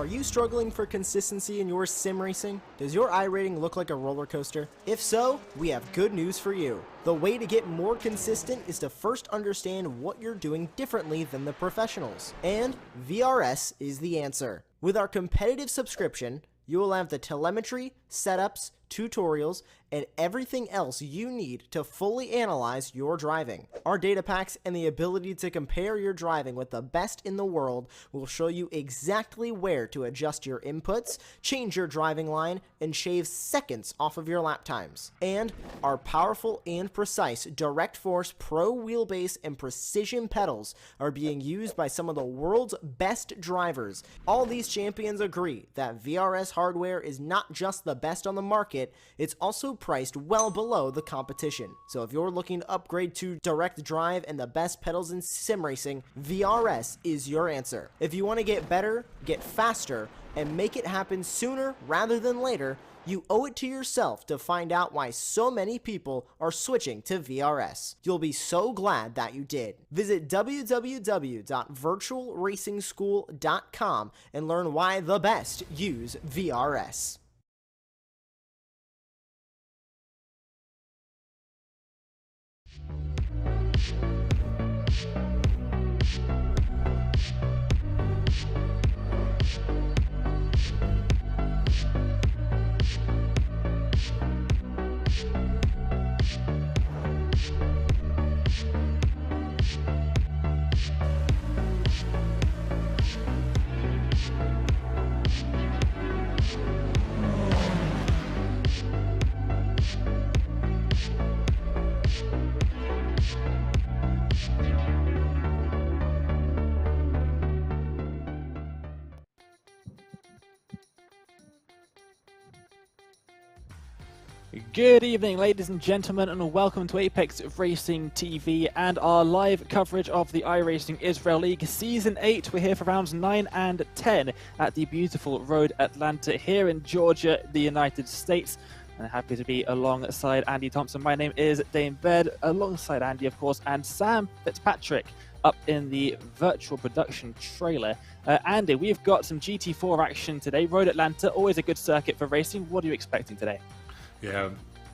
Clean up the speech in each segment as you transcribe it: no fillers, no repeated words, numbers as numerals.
Are you struggling for consistency in your sim racing? Does your iRating look like a roller coaster? If so, we have good news for you. The way to get more consistent is to first understand what you're doing differently than the professionals. And VRS is the answer. With our competitive subscription, you will have the telemetry, setups, tutorials, and everything else you need to fully analyze your driving. Our data packs and the ability to compare your driving with the best in the world will show you exactly where to adjust your inputs, change your driving line, and shave seconds off of your lap times. And our powerful and precise Direct Force Pro wheelbase and precision pedals are being used by some of the world's best drivers. All these champions agree that VRS hardware is not just the best on the market, it's also priced well below the competition. So if you're looking to upgrade to direct drive and the best pedals in sim racing, VRS is your answer. If you want to get better, get faster, and make it happen sooner rather than later, you owe it to yourself to find out why so many people are switching to VRS. You'll be so glad that you did. Visit www.virtualracingschool.com and learn why the best use VRS. Good evening, ladies and gentlemen, and welcome to Apex Racing TV and our live coverage of the iRacing Israel League Season 8. We're here for rounds 9 and 10 at the beautiful Road Atlanta here in Georgia, the United States. And happy to be alongside Andy Thompson. My name is Dane Baird, alongside Andy, of course, and Sam Fitzpatrick up in the virtual production trailer. Andy, we've got some GT4 action today. Road Atlanta, always a good circuit for racing. What are you expecting today? Yeah,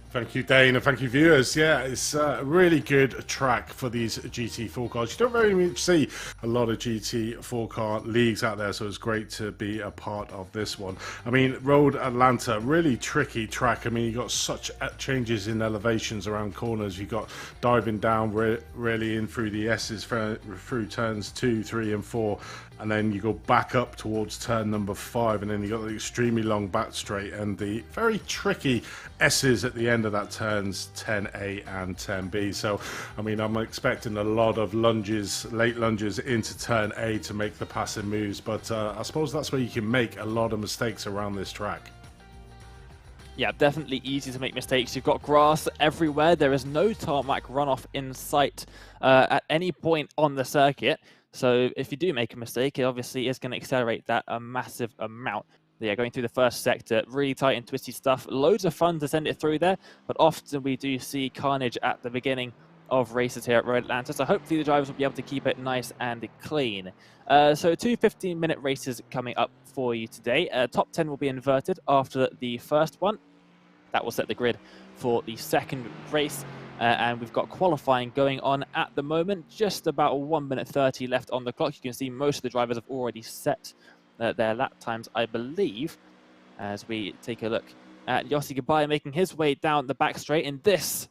thank you, Dane, and thank you, viewers. Yeah, it's a really good track for these GT4 cars. You don't very much see a lot of GT4 car leagues out there, so it's great to be a part of this one. I mean, Road Atlanta, really tricky track. I mean, you got such changes in elevations around corners. You got diving down really in through the S's, through turns 2, 3, and 4. And then you go back up towards turn number 5, and then you got the extremely long back straight and the very tricky S's at the end of that turns 10A and 10B. So, I mean, I'm expecting a lot of lunges, late lunges into turn A to make the passing moves, but I suppose that's where you can make a lot of mistakes around this track. Yeah, definitely easy to make mistakes. You've got grass everywhere. There is no tarmac runoff in sight at any point on the circuit. So if you do make a mistake, it obviously is going to accelerate that a massive amount. Yeah, going through the first sector, really tight and twisty stuff. Loads of fun to send it through there, but often we do see carnage at the beginning of races here at Road Atlanta. So hopefully the drivers will be able to keep it nice and clean. So 2 15-minute races coming up for you today. Top 10 will be inverted after the first one. That will set the grid for the second race. And we've got qualifying going on at the moment. Just about 1 minute 30 left on the clock. You can see most of the drivers have already set their lap times, I believe, as we take a look at Yossi Gabay making his way down the back straight. And this,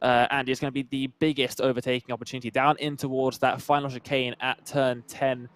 Andy, is going to be the biggest overtaking opportunity down in towards that final chicane at turn 10.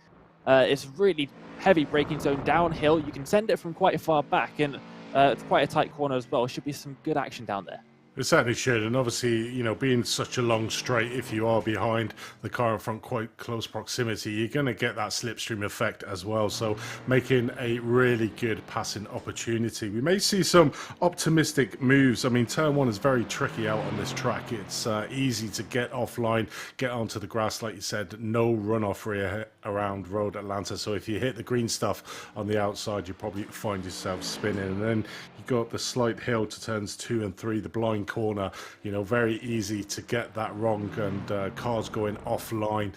It's really heavy braking zone downhill. You can send it from quite far back, and it's quite a tight corner as well. Should be some good action down there. It certainly should, and obviously, you know, being such a long straight, if you are behind the car in front quite close proximity, you're going to get that slipstream effect as well, so making a really good passing opportunity. We may see some optimistic moves. I mean, turn 1 is very tricky out on this track. It's easy to get offline, get onto the grass, like you said, no runoff rear around Road Atlanta, so if you hit the green stuff on the outside, you probably find yourself spinning. And then you got the slight hill to turns 2 and 3, the blind corner, you know, very easy to get that wrong, and cars going offline.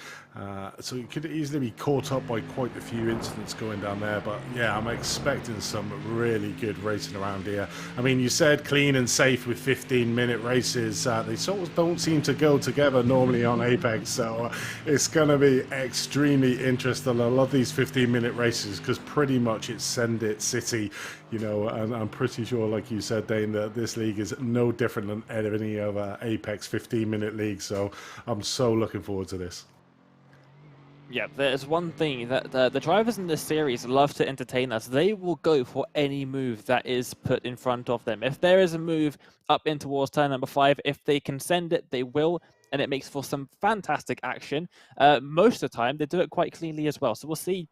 So it could easily be caught up by quite a few incidents going down there. But yeah, I'm expecting some really good racing around here. I mean, you said clean and safe with 15-minute races. They sort of don't seem to go together normally on Apex, so it's going to be extremely interesting. I love these 15-minute races because pretty much it's send it city, you know, and I'm pretty sure, like you said, Dane, that this league is no different than any other Apex 15-minute league, so I'm so looking forward to this. Yeah, there's one thing that the drivers in this series love to entertain us. They will go for any move that is put in front of them. If there is a move up in towards turn number 5, if they can send it, they will, and it makes for some fantastic action. Most of the time, they do it quite cleanly as well. So we'll see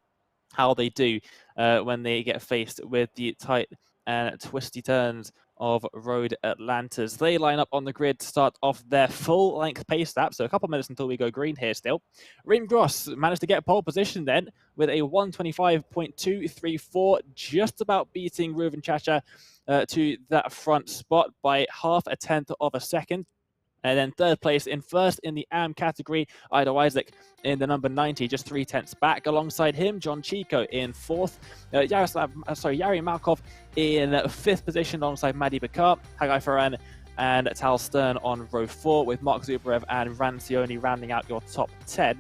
how they do when they get faced with the tight and twisty turns of Road Atlantas. They line up on the grid to start off their full-length pace lap, so a couple minutes until we go green here still. Reem Gross managed to get pole position then with a 125.234, just about beating Reuven Chacha to that front spot by 0.5 of a second. And then third place in first in the AM category, Ido Isaac in the number 90, just 0.3 back. Alongside him, John Chico in fourth. Yari Malkov in fifth position alongside Madi Bakar, Hagai Ferran and Tal Stern on row 4, with Mark Zubarev and Rancioni rounding out your top 10.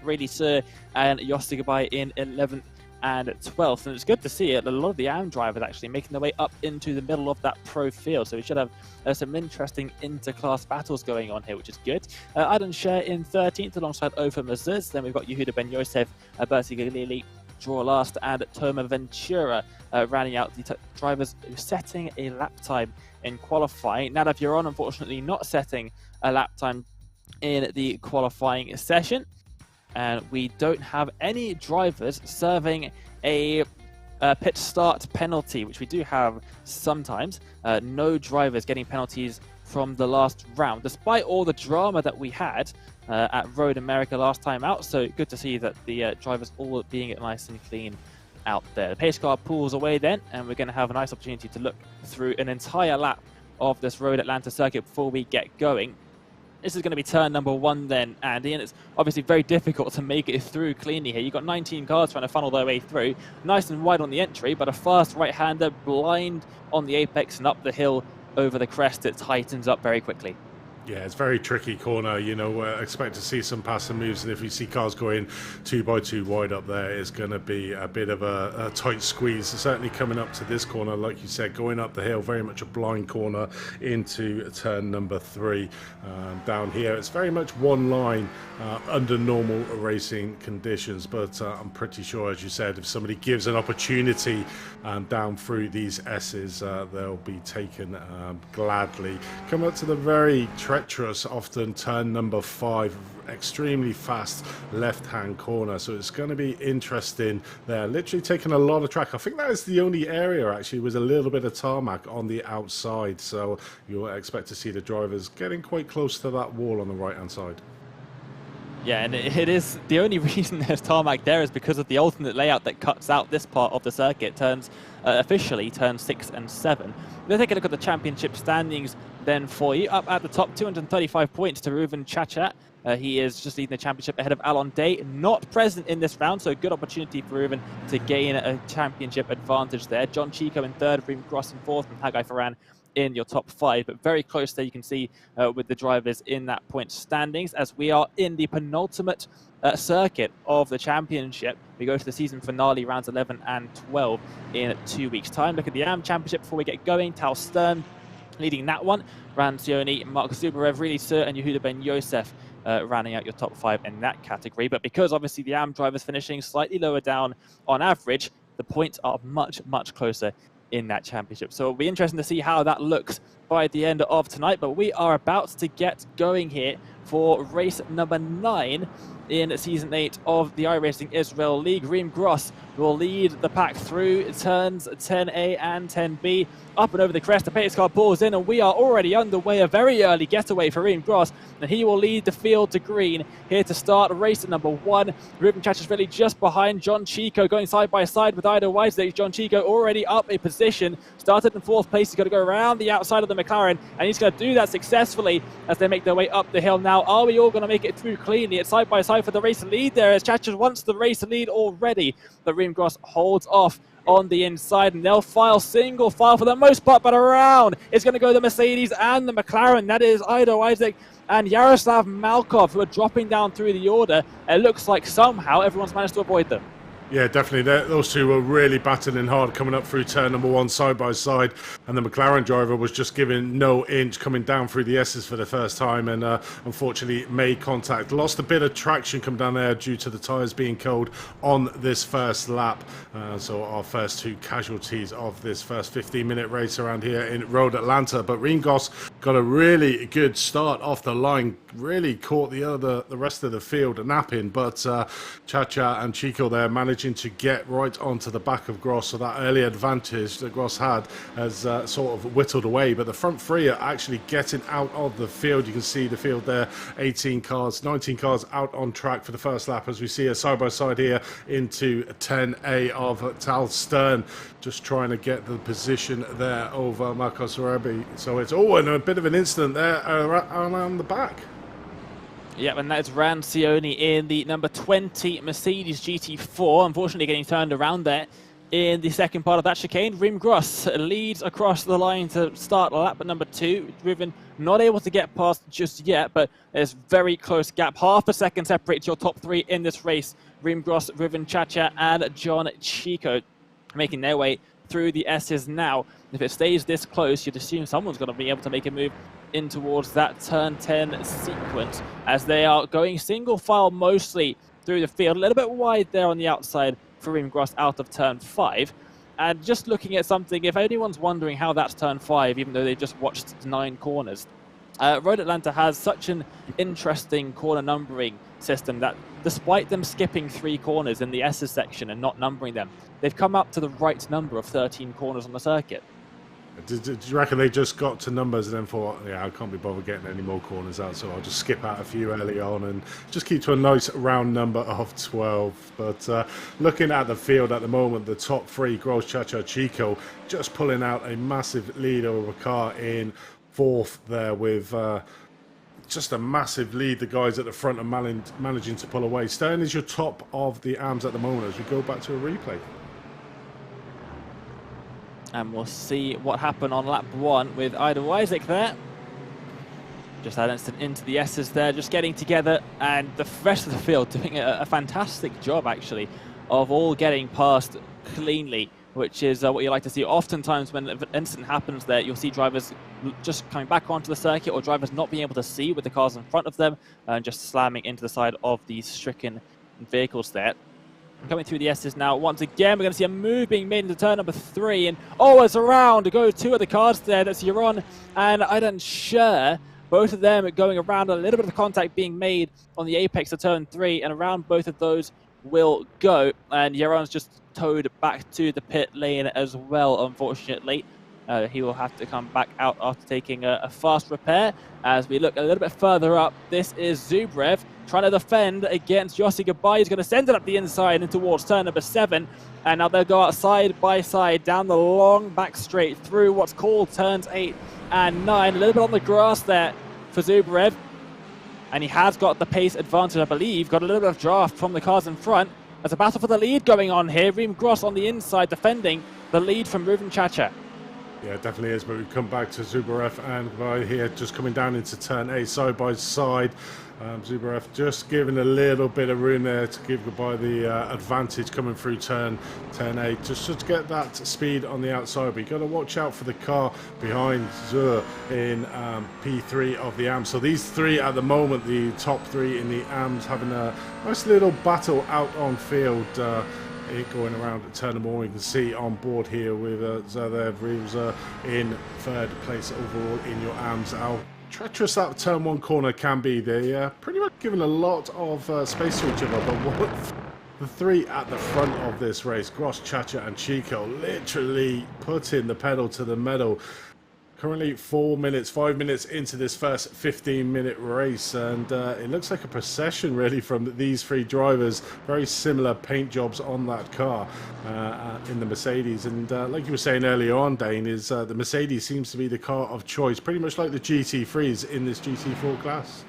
Really Sir and Yosti Gabai in 11th and 12th, and it's good to see it. A lot of the AM drivers actually making their way up into the middle of that pro field, so we should have some interesting inter-class battles going on here, which is good. Adan Sher in 13th alongside Ofer Mazuz. Then we've got Yehuda Ben Yosef, Bertie Galili, draw last, and Toma Ventura rounding out the drivers setting a lap time in qualifying. Nadav Yaron unfortunately not setting a lap time in the qualifying session. And we don't have any drivers serving a pit start penalty, which we do have sometimes. No drivers getting penalties from the last round, despite all the drama that we had at Road America last time out. So good to see that the drivers all being nice and clean out there. The pace car pulls away then, and we're going to have a nice opportunity to look through an entire lap of this Road Atlanta circuit before we get going. This is going to be turn number 1 then, Andy, and it's obviously very difficult to make it through cleanly here. You've got 19 cars trying to funnel their way through. Nice and wide on the entry, but a fast right-hander blind on the apex and up the hill over the crest. It tightens up very quickly. Yeah, it's a very tricky corner, you know, expect to see some passing moves, and if you see cars going 2x2 wide up there, it's going to be a bit of a tight squeeze. Certainly coming up to this corner, like you said, going up the hill, very much a blind corner into turn number 3. Down here, it's very much one line under normal racing conditions, but I'm pretty sure, as you said, if somebody gives an opportunity down through these S's, they'll be taken gladly. Come up to the very treacherous, often turn number 5, extremely fast left-hand corner, so it's going to be interesting there. Literally taking a lot of track. I think that is the only area actually with a little bit of tarmac on the outside, so you'll expect to see the drivers getting quite close to that wall on the right-hand side. Yeah, and it is the only reason there's tarmac there is because of the alternate layout that cuts out this part of the circuit. Turns officially turns 6 and 7. We'll take a look at the championship standings then for you. Up at the top, 235 points to Reuven Chacha. He is just leading the championship ahead of Alon Day, not present in this round, so a good opportunity for Reuven to gain a championship advantage there. John Chico in 3rd, Reem Gross in 4th, and Hagai Ferran in your top 5, but very close there you can see with the drivers in that point standings, as we are in the penultimate circuit of the championship. We go to the season finale, rounds 11 and 12 in 2 weeks' time. Look at the AM championship before we get going. Tal Stern leading that one. Rancioni, Mark Zubarev, Really Sir, and Yehuda Ben Yosef rounding out your top 5 in that category. But because obviously the AM drivers finishing slightly lower down on average, the points are much, much closer in that championship. So it'll be interesting to see how that looks by the end of tonight. But we are about to get going here for race number 9 in Season 8 of the iRacing Israel League. Reem Gross will lead the pack through turns 10A and 10B. Up and over the crest, the pace car pulls in, and we are already underway. A very early getaway for Reem Gross, and he will lead the field to green here to start race number 1. Reuven Chachashvili just behind John Chico, going side by side with Ido Isaac. John Chico already up a position, started in 4th place. He's got to go around the outside of the McLaren, and he's going to do that successfully as they make their way up the hill now now. Are we all going to make it through cleanly? It's side by side for the race lead there, as Chachas wants the race lead already. But Rimgross holds off on the inside, and they'll file single file for the most part, but around it's going to go the Mercedes and the McLaren. That is Ido Isaac and Yaroslav Malkov, who are dropping down through the order. It looks like somehow everyone's managed to avoid them. Yeah, definitely. Those two were really battling hard coming up through turn number 1 side by side, and the McLaren driver was just giving no inch coming down through the S's for the first time, and unfortunately made contact. Lost a bit of traction coming down there due to the tyres being cold on this first lap. So our first 2 casualties of this first 15-minute race around here in Road Atlanta. But Rimgross got a really good start off the line, really caught the rest of the field napping, but Chacha and Chico there managing to get right onto the back of Gross, so that early advantage that Gross had has sort of whittled away. But the front 3 are actually getting out of the field. You can see the field there, 18 cars, 19 cars out on track for the first lap, as we see a side-by-side here into 10A of Tal Stern, just trying to get the position there over Marcos Arabi. So it's in a bit of an incident there around the back. Yep, and that is Rancioni in the number 20 Mercedes GT4, unfortunately getting turned around there in the second part of that chicane. Rimgross leads across the line to start lap at number 2. Driven not able to get past just yet, but there's very close gap. Half a second separates your top 3 in this race. Rimgross, Riven Chacha, and John Chico making their way through the S's now. If it stays this close, you'd assume someone's going to be able to make a move in towards that turn 10 sequence, as they are going single file mostly through the field. A little bit wide there on the outside for Rimgross out of turn 5. And just looking at something, if anyone's wondering how that's turn 5, even though they just watched 9 corners, Road Atlanta has such an interesting corner numbering system that despite them skipping 3 corners in the S's section and not numbering them, they've come up to the right number of 13 corners on the circuit. Did you reckon they just got to numbers and then thought, yeah, I can't be bothered getting any more corners out, so I'll just skip out a few early on and just keep to a nice round number of 12. But looking at the field at the moment, the top 3, Gross, Chacha, Chico, just pulling out a massive lead over a car in 4th there with just a massive lead. The guys at the front are managing to pull away. Stern is your top of the AMs at the moment as we go back to a replay. And we'll see what happened on lap 1 with Ido Isaac there. Just that instant into the S's there, just getting together, and the rest of the field doing a fantastic job, actually, of all getting past cleanly, which is what you like to see. Oftentimes when an incident happens there, you'll see drivers just coming back onto the circuit, or drivers not being able to see with the cars in front of them, and just slamming into the side of these stricken vehicles there. Coming through the S's now. Once again, we're going to see a move being made into turn number 3. And it's around to go 2 of the cars there. That's Yaron and Aidan Scher. Both of them going around. A little bit of contact being made on the apex of turn 3. And around both of those will go. And Yaron's just towed back to the pit lane as well, unfortunately. He will have to come back out after taking a fast repair. As we look a little bit further up, this is Zubrev trying to defend against Yossi Gabai. He's going to send it up the inside and towards turn number 7. And now they'll go out side by side down the long back straight through what's called turns 8 and 9. A little bit on the grass there for Zubrev. And he has got the pace advantage, I believe. Got a little bit of draft from the cars in front. There's a battle for the lead going on here. Rimgross on the inside defending the lead from Ruven Chacha. Yeah, it definitely is, but we come back to Zubrev and Gabai here, just coming down into turn 8 side by side. Zubrev just giving a little bit of room there to give Gabai the advantage coming through turn 10A, just to get that speed on the outside. But you got to watch out for the car behind Zur in P3 of the AMs. So these 3 at the moment, the top 3 in the AMs, having a nice little battle out on field. Going around at turn number 1, you can see on board here with Zadev Reeves in 3rd place overall in your AMs. How treacherous that turn 1 corner can be. They pretty much given a lot of space to each other, but the 3 at the front of this race, Gross, Chacha and Chico, literally putting the pedal to the metal. Currently 5 minutes into this first 15-minute race, and it looks like a procession really from these 3 drivers. Very similar paint jobs on that car in the Mercedes, and like you were saying earlier on, Dane, is the Mercedes seems to be the car of choice, pretty much like the GT3s in this GT4 class.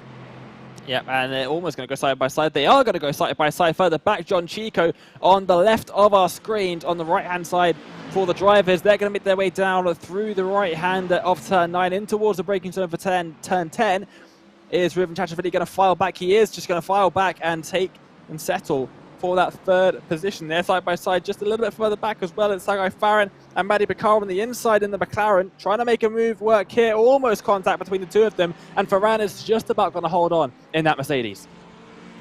Yep, and they're almost going to go side by side. They are going to go side by side further back. John Chico on the left of our screen, on the right-hand side for the drivers. They're going to make their way down through the right-hand of turn 9 in towards the braking zone for turn 10. Is Ruben Chachafili going to file back? He is just going to file back and take and settle for that third position there, side by side, just a little bit further back as well. It's Sagai Farron and Maddie Picard on the inside in the McLaren, trying to make a move work here. Almost contact between the two of them, and Farran is just about going to hold on in that Mercedes.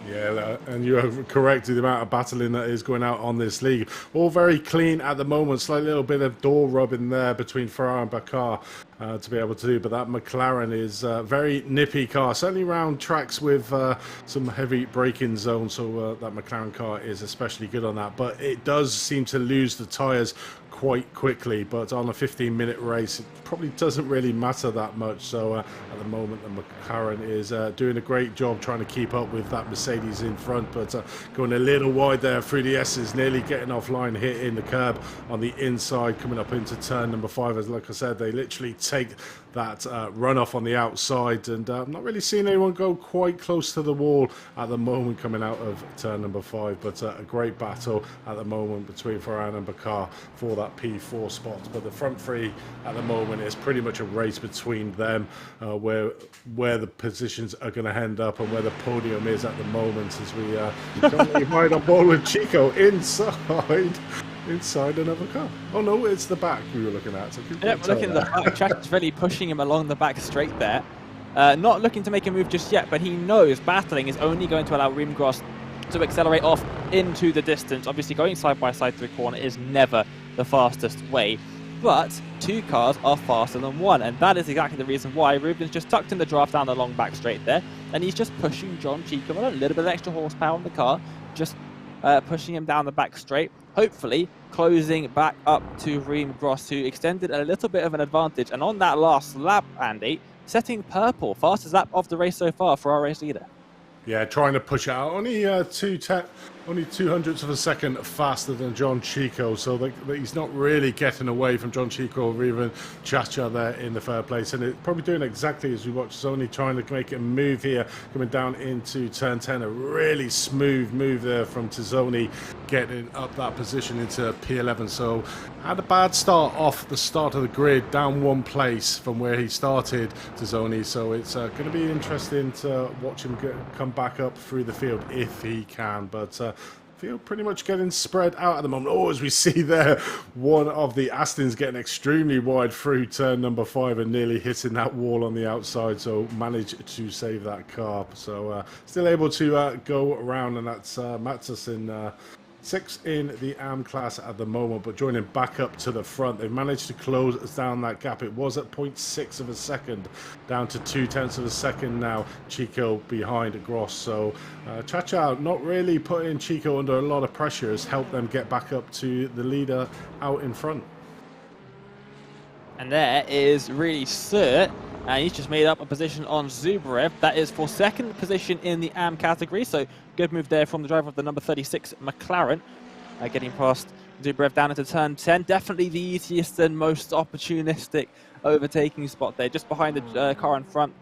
Yeah, and you have corrected the amount of battling that is going out on this league. All very clean at the moment. Slight little bit of door rubbing there between Farrar and Bakar to be able to do. But that McLaren is a very nippy car. Certainly around tracks with some heavy braking zones. So that McLaren car is especially good on that. But it does seem to lose the tyres quite quickly, but on a 15-minute race it probably doesn't really matter that much. So at the moment the McLaren is doing a great job trying to keep up with that Mercedes in front, but going a little wide there through the S's, nearly getting offline, hitting the curb on the inside, coming up into turn number 5. As like I said, they literally take that runoff on the outside, and I'm not really seeing anyone go quite close to the wall at the moment coming out of turn number 5, but a great battle at the moment between Farhan and Bakar for that P4 spot. But the front three at the moment is pretty much a race between them, where the positions are going to end up and where the podium is at the moment, as we currently ride on ball with Chico inside another car. Oh no, it's the back we were looking at. So yeah, we're looking at the back. Track's really pushing him along the back straight there. Not looking to make a move just yet, but he knows battling is only going to allow Rimgross to accelerate off into the distance. Obviously, going side by side through the corner is never the fastest way, but two cars are faster than one, and that is exactly the reason why Ruben's just tucked in the draft down the long back straight there, and he's just pushing John Chico on a little bit of extra horsepower on the car, just pushing him down the back straight, hopefully closing back up to Reem Gross, who extended a little bit of an advantage. And on that last lap, Andy, setting purple, fastest lap of the race so far for our race leader. Yeah, trying to push out. Only 200ths of a second faster than John Chico, so he's not really getting away from John Chico or even Chacha there in the third place. And it's probably doing exactly as we watched. It's only trying to make a move here, coming down into turn 10. A really smooth move there from Tizzoni, getting up that position into P11. So had a bad start off the start of the grid, down one place from where he started, Tizzoni. So it's going to be interesting to watch him come back up through the field if he can. But field pretty much getting spread out at the moment. Oh, as we see there, one of the Astons getting extremely wide through turn number 5 and nearly hitting that wall on the outside, so managed to save that car. So still able to go around, and that's Matsus in 6 in the AM class at the moment, but joining back up to the front. They've managed to close down that gap. It was at 0.6 of a second, down to 0.2 of a second now. Chico behind Gross. So Chacha not really putting Chico under a lot of pressure, has helped them get back up to the leader out in front. And there is really Sir, and he's just made up a position on Zubrev. That is for second position in the AM category, so good move there from the driver of the number 36 McLaren, getting past Zubrev down into turn 10. Definitely the easiest and most opportunistic overtaking spot there, just behind the car in front,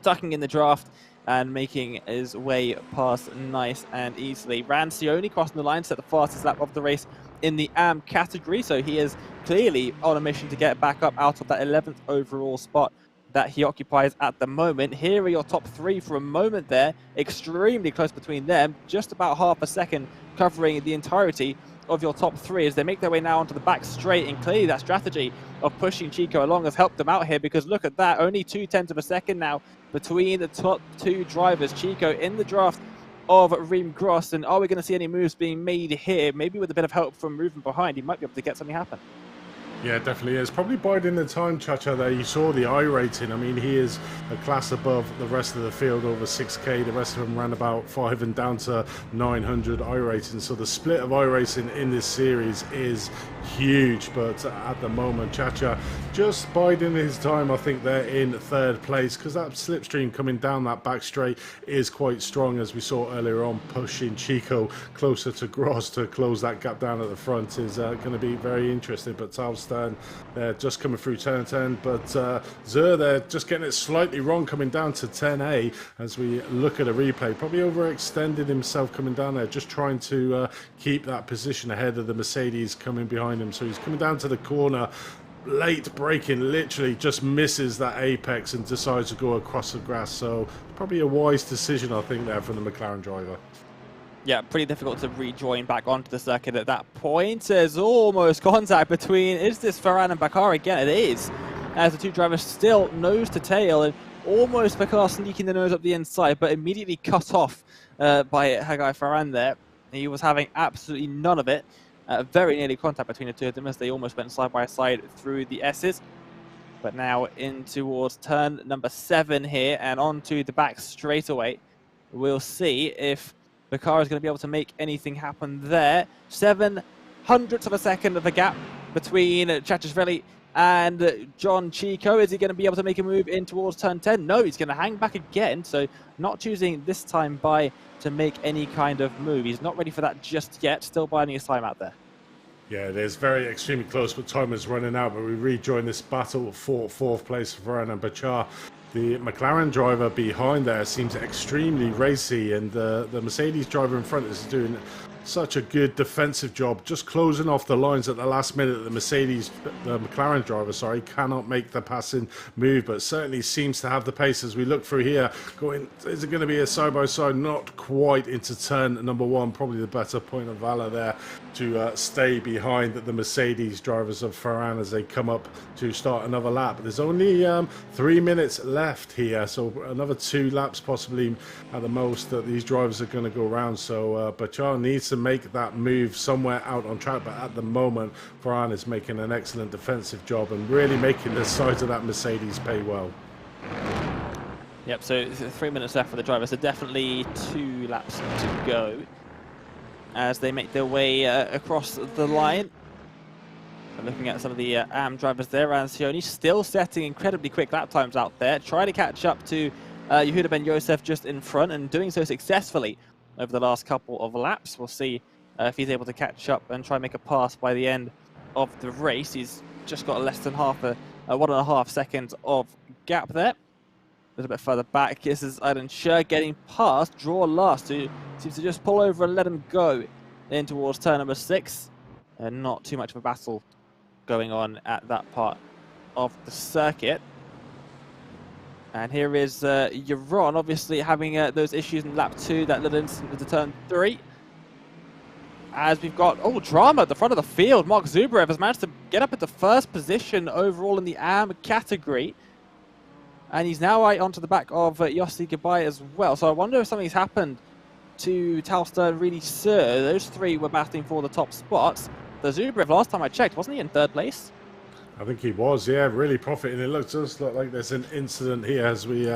tucking in the draft and making his way past nice and easily. Rancioni crossing the line, set the fastest lap of the race in the AM category, so he is clearly on a mission to get back up out of that 11th overall spot that he occupies at the moment. Here are your top 3 for a moment there, extremely close between them, just about half a second covering the entirety of your top 3 as they make their way now onto the back straight. And clearly that strategy of pushing Chico along has helped them out here, because look at that, only 0.2 of a second now between the top 2 drivers. Chico in the draft of Reem Gross, and are we going to see any moves being made here? Maybe with a bit of help from moving behind, he might be able to get something happen. Yeah, definitely is. Probably biding the time, Chacha, there. You saw the iRating. I mean, he is a class above the rest of the field, over 6K. The rest of them ran about 5 and down to 900 iRating. So the split of iRacing in this series is huge. But at the moment, Chacha just biding his time, I think they're in third place, because that slipstream coming down that back straight is quite strong, as we saw earlier on, pushing Chico closer to Gross to close that gap down at the front is going to be very interesting. But I'll stay Stern there just coming through turn 10, but Zur there just getting it slightly wrong coming down to 10A as we look at a replay. Probably overextended himself coming down there, just trying to keep that position ahead of the Mercedes coming behind him. So he's coming down to the corner, late braking, literally just misses that apex and decides to go across the grass. So probably a wise decision, I think, there from the McLaren driver. Yeah, pretty difficult to rejoin back onto the circuit at that point. There's almost contact between, is this Ferran and Bakar again? It is, as the two drivers still nose to tail, and almost Bakar sneaking the nose up the inside, but immediately cut off by Hagai Ferran there. He was having absolutely none of it. Very nearly contact between the two of them as they almost went side by side through the S's. But now in towards turn number 7 here and onto the back straightaway. We'll see if Bakar is going to be able to make anything happen there. 0.07 of a second of a gap between Chachashvili and John Chico. Is he going to be able to make a move in towards turn 10? No, he's going to hang back again. So not choosing this time by to make any kind of move. He's not ready for that just yet. Still biding his time out there. Yeah, it is very extremely close, but time is running out. But we rejoin this battle for 4th place for Ferran and Bachar. The McLaren driver behind there seems extremely racy, and the Mercedes driver in front is doing such a good defensive job, just closing off the lines at the last minute. The McLaren driver, sorry, cannot make the passing move, but certainly seems to have the pace as we look through here. Going, is it going to be a side-by-side? Not quite into turn number 1, probably the better point of valor there to stay behind the Mercedes drivers of Ferran as they come up to start another lap. There's only 3 minutes left here, so another 2 laps possibly at the most that these drivers are going to go around. So Bachar needs to make that move somewhere out on track, but at the moment Ferran is making an excellent defensive job and really making the sides of that Mercedes pay well. Yep, so 3 minutes left for the drivers, so definitely 2 laps to go as they make their way across the line. So looking at some of the AM drivers there, Rancioni still setting incredibly quick lap times out there, trying to catch up to Yehuda Ben Yosef just in front, and doing so successfully over the last couple of laps. We'll see if he's able to catch up and try and make a pass by the end of the race. He's just got less than 1.5 seconds of gap there. A little bit further back, this is Aiden Scher getting past, draw last, who seems to just pull over and let him go in towards turn number 6. And not too much of a battle going on at that part of the circuit. And here is Yaron, obviously having those issues in lap 2, that little incident into turn 3. As we've got, drama at the front of the field. Mark Zubrev has managed to get up into 1st position overall in the AM category. And he's now right onto the back of Yossi Gabai as well. So I wonder if something's happened to Talstern, really, sir. Those 3 were battling for the top spots. The Zubrev, last time I checked, wasn't he in 3rd place? I think he was, yeah, really profiting. It does look like there's an incident here as we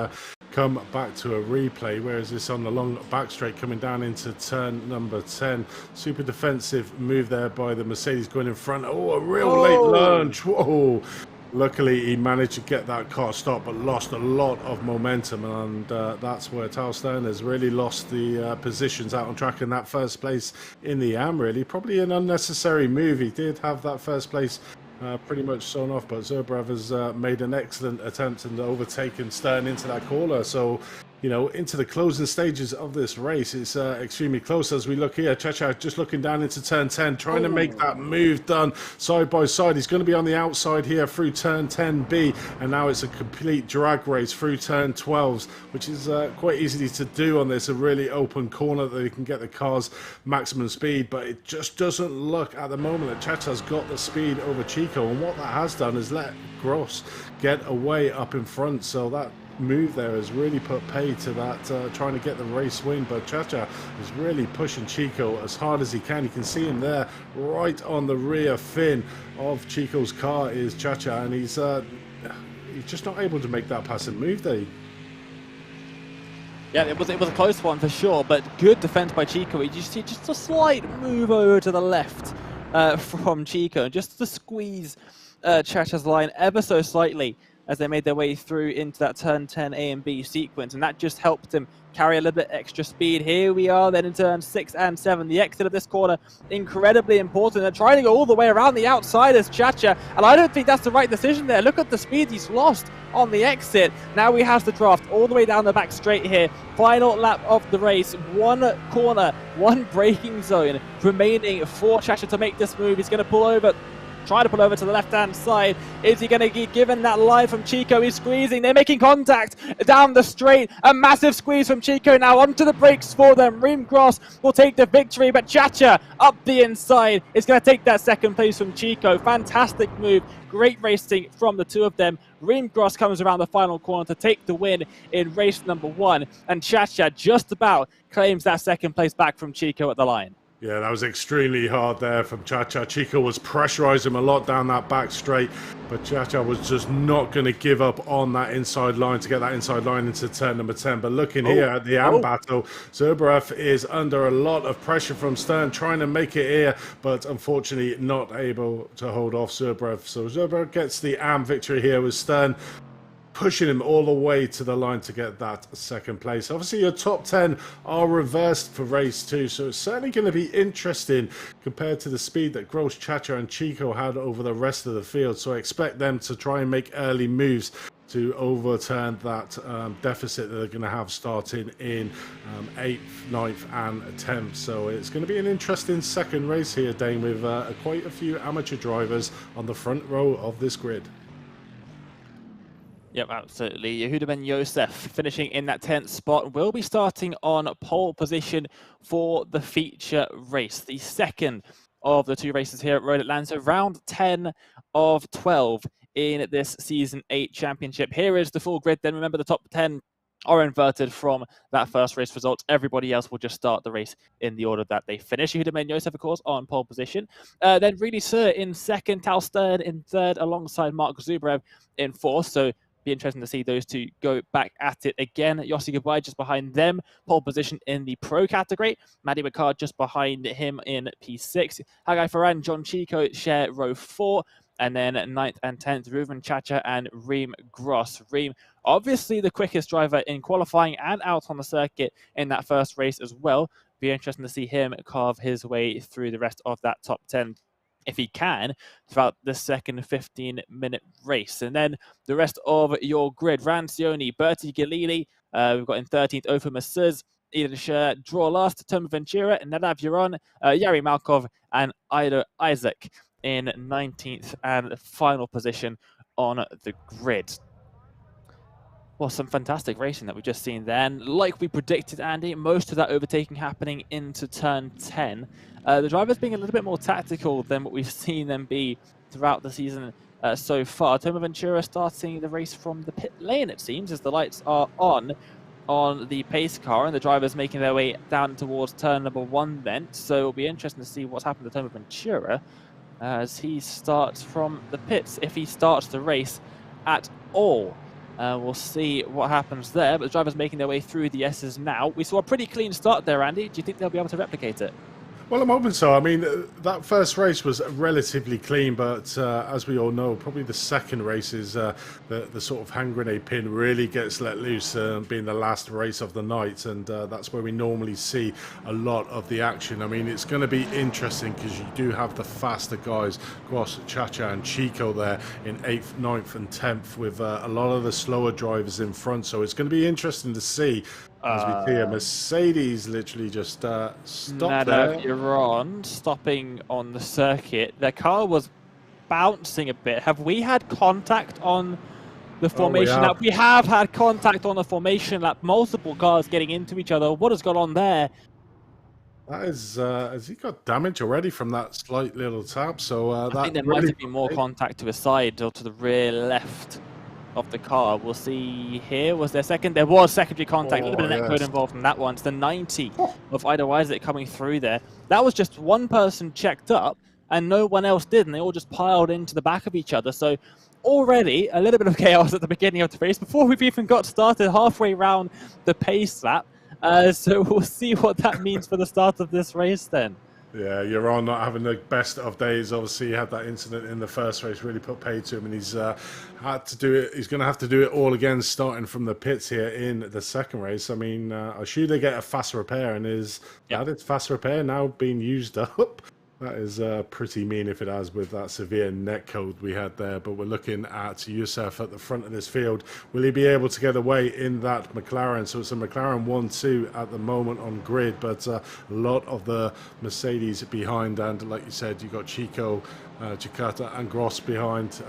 come back to a replay. Where is this on the long back straight coming down into turn number 10? Super defensive move there by the Mercedes going in front. Oh, a real late lunge. Whoa. Luckily, he managed to get that car stopped, but lost a lot of momentum, and that's where Talstern has really lost the positions out on track in that 1st place in the AM, really. Probably an unnecessary move. He did have that 1st place pretty much sewn off, but Zubrev has made an excellent attempt and overtaken Stern into that corner. So, you know, into the closing stages of this race, it's extremely close as we look here. Chacha just looking down into turn 10, trying to make that move done side by side. He's going to be on the outside here through turn 10B, and now it's a complete drag race through turn 12s, which is quite easy to do on this, a really open corner that you can get the car's maximum speed, but it just doesn't look at the moment that Chacha's got the speed over Chico, and what that has done is let Gross get away up in front. So that move there has really put pay to that, trying to get the race win, but Chacha is really pushing Chico as hard as he can. You can see him there right on the rear fin of Chico's car is Chacha, and he's just not able to make that passing move there. Yeah, it was a close one for sure, but good defense by Chico. You see just a slight move over to the left from Chico, just to squeeze Chacha's line ever so slightly. as they made their way through into that turn 10 A and B sequence, and that just helped them carry a little bit extra speed. Here we are then in turn 6 and 7. The exit of this corner, incredibly important. They're trying to go all the way around the outside as Chacha, and I don't think that's the right decision there. Look at the speed he's lost on the exit. Now we have the draft all the way down the back straight here. Final lap of the race. One corner, one braking zone remaining for Chacha to make this move. He's going to pull over. Trying to pull over to the left-hand side. Is he going to get given that line from Chico? He's squeezing. They're making contact down the straight. A massive squeeze from Chico now onto the brakes for them. Reem Gross will take the victory, but Chacha up the inside is going to take that second place from Chico. Fantastic move. Great racing from the two of them. Reem Gross comes around the final corner to take the win in race number 1. And Chacha just about claims that second place back from Chico at the line. Yeah, that was extremely hard there from Chacha. Chico was pressurizing him a lot down that back straight, but Chacha was just not going to give up on that inside line to get that inside line into turn number 10. But looking here at the AM battle, Zubrev is under a lot of pressure from Stern, trying to make it here, but unfortunately not able to hold off Zubrev. So Zubrev gets the AM victory here with Stern pushing him all the way to the line to get that second place. Obviously, your top 10 are reversed for race 2, so it's certainly going to be interesting compared to the speed that Gross, Chacha and Chico had over the rest of the field. So I expect them to try and make early moves to overturn that deficit that they're going to have starting in 8th, 9th and 10th. So it's going to be an interesting second race here, Dane, with quite a few amateur drivers on the front row of this grid. Yep, absolutely. Yehuda Ben Yosef finishing in that 10th spot will be starting on pole position for the feature race, the second of the two races here at Road Atlanta, round 10 of 12 in this Season 8 championship. Here is the full grid. Then remember, the top 10 are inverted from that first race result. Everybody else will just start the race in the order that they finish. Yehuda Ben Yosef, of course, on pole position. Then Really Sir in second, Tal Stern in third, alongside Mark Zubrev in fourth. So be interesting to see those two go back at it again. Yossi Gabai just behind them, pole position in the pro category. Maddie Ricard just behind him in P6. Hagai Ferran, John Chico share row 4. And then 9th and 10th, Ruven Chacha and Reem Gross. Reem, obviously the quickest driver in qualifying and out on the circuit in that first race as well. Be interesting to see him carve his way through the rest of that top 10, if he can, throughout the second 15-minute race. And then the rest of your grid, Rancioni, Bertie Galili, we've got in 13th, Ofer Masuz, Eden Scher, draw last, Tom Ventura, Nadav Yaron, Yari Malkov, and Ida Isaac in 19th and final position on the grid. Well, some fantastic racing that we've just seen there. And like we predicted, Andy, most of that overtaking happening into turn 10. The drivers being a little bit more tactical than what we've seen them be throughout the season so far. Toma Ventura starting the race from the pit lane, it seems, as the lights are on the pace car, and the drivers making their way down towards turn number 1 then. So it'll be interesting to see what's happened to Toma Ventura as he starts from the pits, if he starts the race at all. We'll see what happens there, but the drivers making their way through the S's now. We saw a pretty clean start there, Andy. Do you think they'll be able to replicate it? Well, I'm hoping so. I mean, that first race was relatively clean, but as we all know, probably the second race is the sort of hand grenade pin really gets let loose, being the last race of the night, and that's where we normally see a lot of the action. I mean, it's going to be interesting because you do have the faster guys, Gross, Chacha and Chico there in 8th, 9th and 10th with a lot of the slower drivers in front, so it's going to be interesting to see. As we see a Mercedes literally just stop there. You're on, stopping on the circuit. Their car was bouncing a bit. Have we had contact on the formation lap? We have had contact on the formation lap. Multiple cars getting into each other. What has gone on there? That is, has he got damage already from that slight little tap? So I that think there might have been more contact to his side or to the rear left of the car. We'll see here. Was there second? There was secondary contact. A little bit of net code involved in that one. It's the 90 of Ida Isaac coming through there. That was just one person checked up and no one else did, and they all just piled into the back of each other. So already a little bit of chaos at the beginning of the race before we've even got started halfway around the pace lap. So we'll see what that means for the start of this race then. Yeah, you're on not having the best of days. Obviously, he had that incident in the first race, really put paid to him, and he's had to do it. He's going to have to do it all again, starting from the pits here in the second race. I mean, I assume they get a fast repair, and that is fast repair now being used up. That is pretty mean if it has, with that severe net code we had there. But we're looking at Youssef at the front of this field. Will he be able to get away in that McLaren? So it's a McLaren 1-2 at the moment on grid, but a lot of the Mercedes behind. And like you said, you got Chico, Jakarta and Gross behind,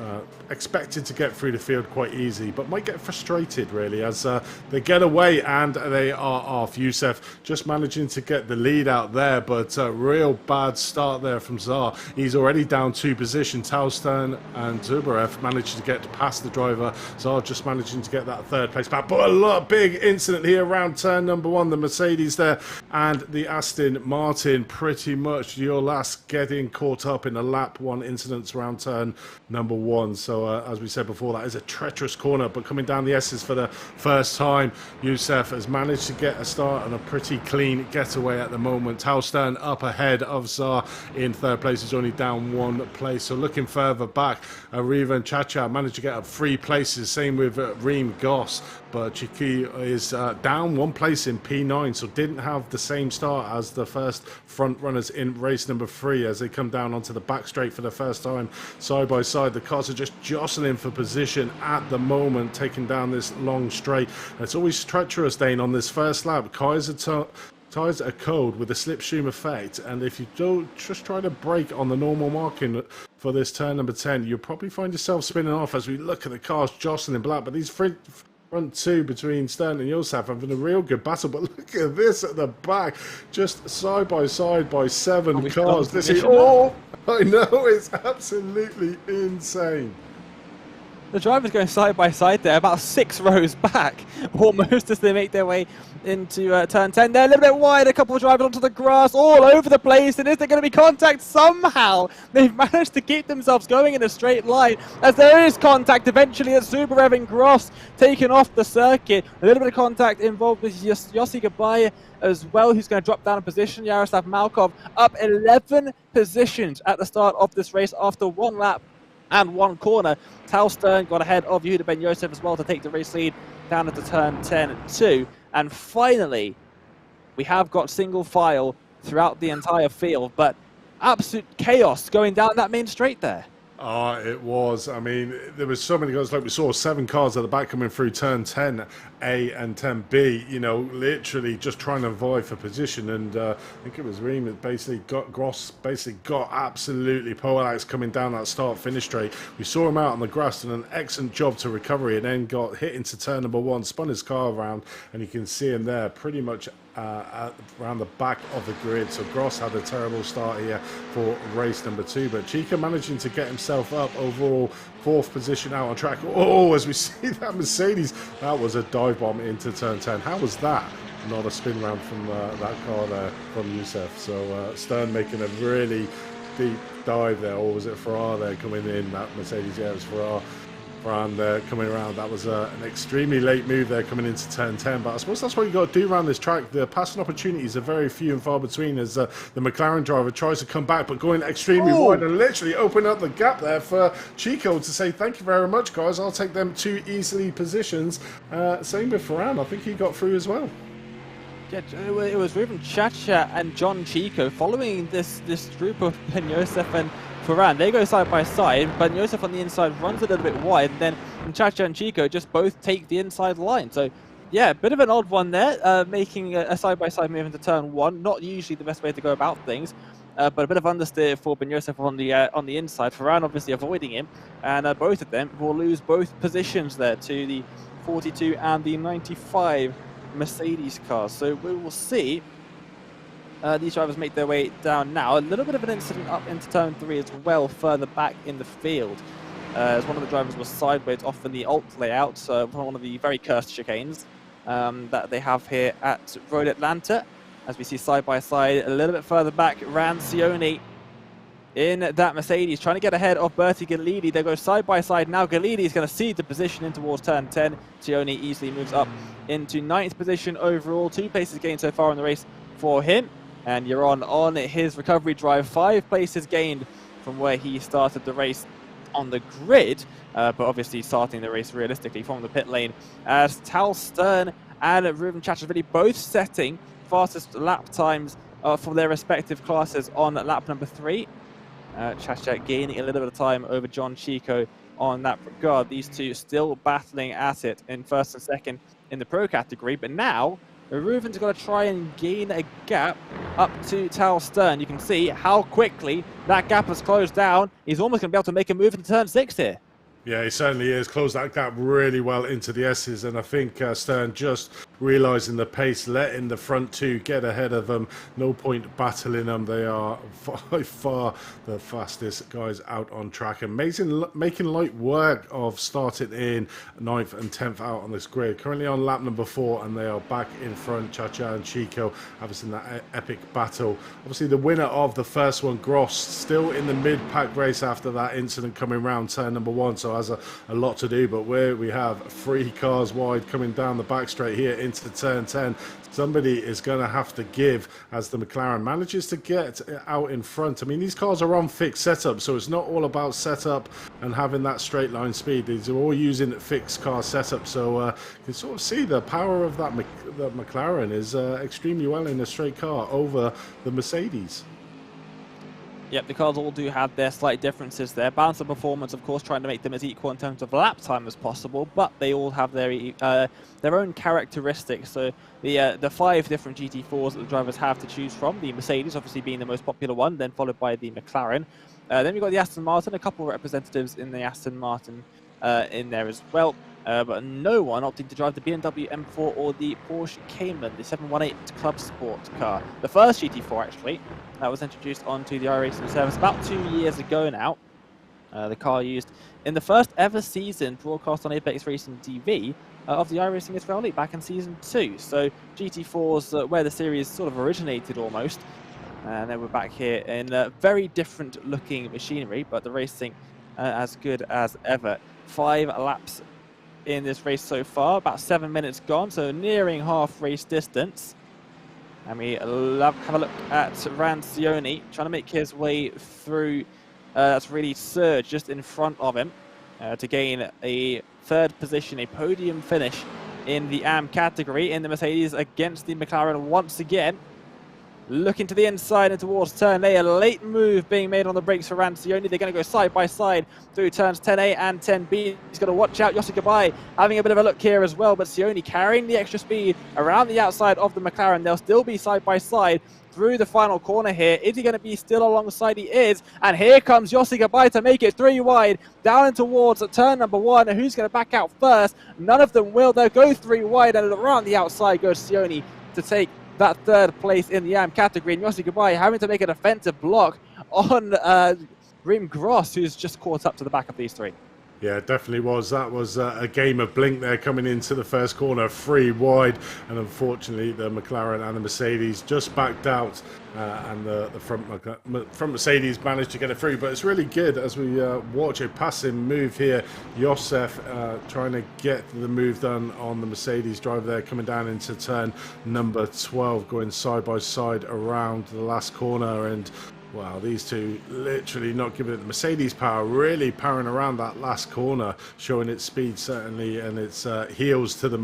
expected to get through the field quite easy, but might get frustrated really as they get away and they are off. Youssef just managing to get the lead out there, but real bad start there from Zar. He's already down 2 positions. Taustern and Zubarev managed to get past the driver. Zar just managing to get that 3rd place back, but a big incident here around turn number 1. The Mercedes there and the Aston Martin, pretty much your last getting caught up in a lap 1 incidents around turn number 1. So as we said before, that is a treacherous corner, but coming down the S's for the first time, Youssef has managed to get a start and a pretty clean getaway at the moment. Taustern up ahead of Zar in 3rd place. He's only down 1 place. So looking further back, Arriva and Chacha managed to get up 3 places, same with Reem Goss, but Chiki is down 1 place in P9, so didn't have the same start as the first front runners in race number 3 as they come down onto the back straight for the first time side by side. The cars are just jostling for position at the moment, taking down this long straight. And it's always treacherous, Dane, on this first lap. Ties a code with a slipstream effect, and if you don't just try to brake on the normal marking for this turn number 10, you'll probably find yourself spinning off as we look at the cars jostling black. But these front 2 between Stern and Youssef having a real good battle, but look at this at the back, just side by 7 cars. This is I know, it's absolutely insane. The drivers going side by side there, about 6 rows back, almost, as they make their way into turn 10. They're a little bit wide, a couple of drivers onto the grass, all over the place, and is there going to be contact somehow? They've managed to keep themselves going in a straight line, as there is contact eventually at Zubarev and Gross taken off the circuit. A little bit of contact involved with Yossi Gabay as well, who's going to drop down a position. Yaroslav Malkov up 11 positions at the start of this race after 1 lap and 1 corner. Taustern got ahead of Yehuda Ben Yosef as well to take the race lead down into turn 10-2. And finally, we have got single file throughout the entire field, but absolute chaos going down that main straight there. It was. I mean, there was so many cars. Like we saw 7 cars at the back coming through turn 10A and 10B, you know, literally just trying to vie for position. And I think it was Reem that basically got Gross, got absolutely poleaxed coming down that start-finish straight. We saw him out on the grass and an excellent job to recovery, and then got hit into turn number 1, spun his car around, and you can see him there pretty much around the back of the grid. So Gross had a terrible start here for race number 2, but Chica managing to get himself up overall 4th position out on track. Oh, as we see that Mercedes, that was a dive bomb into turn 10. How was that not a spin round from that car there from Youssef? So Stern making a really deep dive there, or was it Farrar there coming in? That Mercedes, yeah, it was Farrar. There coming around. That was an extremely late move there coming into turn 10, but I suppose that's what you got to do around this track. The passing opportunities are very few and far between as the McLaren driver tries to come back, but going extremely wide and literally open up the gap there for Chico to say thank you very much, guys. I'll take them 2 easily positions. Same with Ferran. I think he got through as well. Yeah, it was Ruben Chacha and John Chico following this group of Ben Yosef and Ferran. They go side by side, but Yosef on the inside runs a little bit wide, and then Chacha and Chico just both take the inside line. So yeah, a bit of an odd one there, making a side by side move into turn 1. Not usually the best way to go about things, but a bit of understeer for Ben Yosef on the inside. Ferran obviously avoiding him, and both of them will lose both positions there to the 42 and the 95 Mercedes cars. So we will see these drivers make their way down now. A little bit of an incident up into turn 3 as well, further back in the field, as one of the drivers was sideways off in the alt layout, one of the very cursed chicanes that they have here at Road Atlanta. As we see side by side, a little bit further back, Rancioni in that Mercedes, trying to get ahead of Bertie Galidi. They go side by side now. Galidi is going to cede the position in towards turn 10. Sioni easily moves up into 9th position overall. 2 places gained so far in the race for him. and Yaron on his recovery drive, 5 places gained from where he started the race on the grid, but obviously starting the race realistically from the pit lane, as Tal Stern and Ruben Chachashvili both setting fastest lap times for their respective classes on lap number 3. Chacha gaining a little bit of time over John Chico on that regard. These two still battling at it in first and second in the pro category, but now Ruven's got to try and gain a gap up to Tal Stern. You can see how quickly that gap has closed down. He's almost going to be able to make a move into turn 6 here. Yeah, he certainly is. Closed that gap really well into the S's, and I think Stern just realising the pace, letting the front two get ahead of them. No point battling them. They are by far the fastest guys out on track, and making light work of starting in 9th and 10th out on this grid. Currently on lap number 4, and they are back in front. Chacha and Chico having that epic battle. Obviously, the winner of the first one, Gross, still in the mid-pack race after that incident coming round turn number 1. So has a lot to do, but where we have 3 cars wide coming down the back straight here into turn 10, somebody is going to have to give as the McLaren manages to get out in front. I mean, these cars are on fixed setup, so it's not all about setup and having that straight line speed. These are all using fixed car setup, so you can sort of see the power of that McLaren is extremely well in a straight car over the Mercedes. Yep, the cars all do have their slight differences there. Balance of performance, of course, trying to make them as equal in terms of lap time as possible, but they all have their own characteristics. So the 5 different GT4s that the drivers have to choose from, the Mercedes obviously being the most popular one, then followed by the McLaren. Then we've got the Aston Martin, a couple of representatives in the Aston Martin in there as well. But no one opting to drive the BMW M4 or the Porsche Cayman, the 718 Club Sport car. The first GT4, actually, that was introduced onto the iRacing service about 2 years ago now. The car used in the first ever season broadcast on Apex Racing TV of the iRacing Israel League back in Season 2. So GT4's where the series sort of originated almost. And then we're back here in very different looking machinery, but the racing as good as ever. 5 laps in this race so far, about 7 minutes gone, so nearing half race distance. And we have a look at Rancioni trying to make his way through. That's really Serge just in front of him to gain a 3rd position, a podium finish in the AM category in the Mercedes against the McLaren once again. Looking to the inside and towards turn A, a late move being made on the brakes for Rancioni. They're going to go side by side through turns 10A and 10B. He's got to watch out. Yossi Gabai having a bit of a look here as well, but Sioni carrying the extra speed around the outside of the McLaren. They'll still be side by side through the final corner here. Is he going to be still alongside? He is. And here comes Yossi Gabai to make it 3 wide down and towards turn number 1. And who's going to back out first? None of them will. They'll go 3 wide, and around the outside goes Sioni to take that 3rd place in the AM category, and Yossi Gabai having to make a defensive block on Rim Gross, who's just caught up to the back of these 3. Yeah, it definitely was. That was a game of blink there coming into the first corner, 3 wide, and unfortunately the McLaren and the Mercedes just backed out, and the front Mercedes managed to get it through. But it's really good as we watch a passing move here. Josef trying to get the move done on the Mercedes driver there, coming down into turn number 12, going side by side around the last corner, and wow, these two literally not giving it the Mercedes power, really powering around that last corner, showing its speed certainly, and its heels to the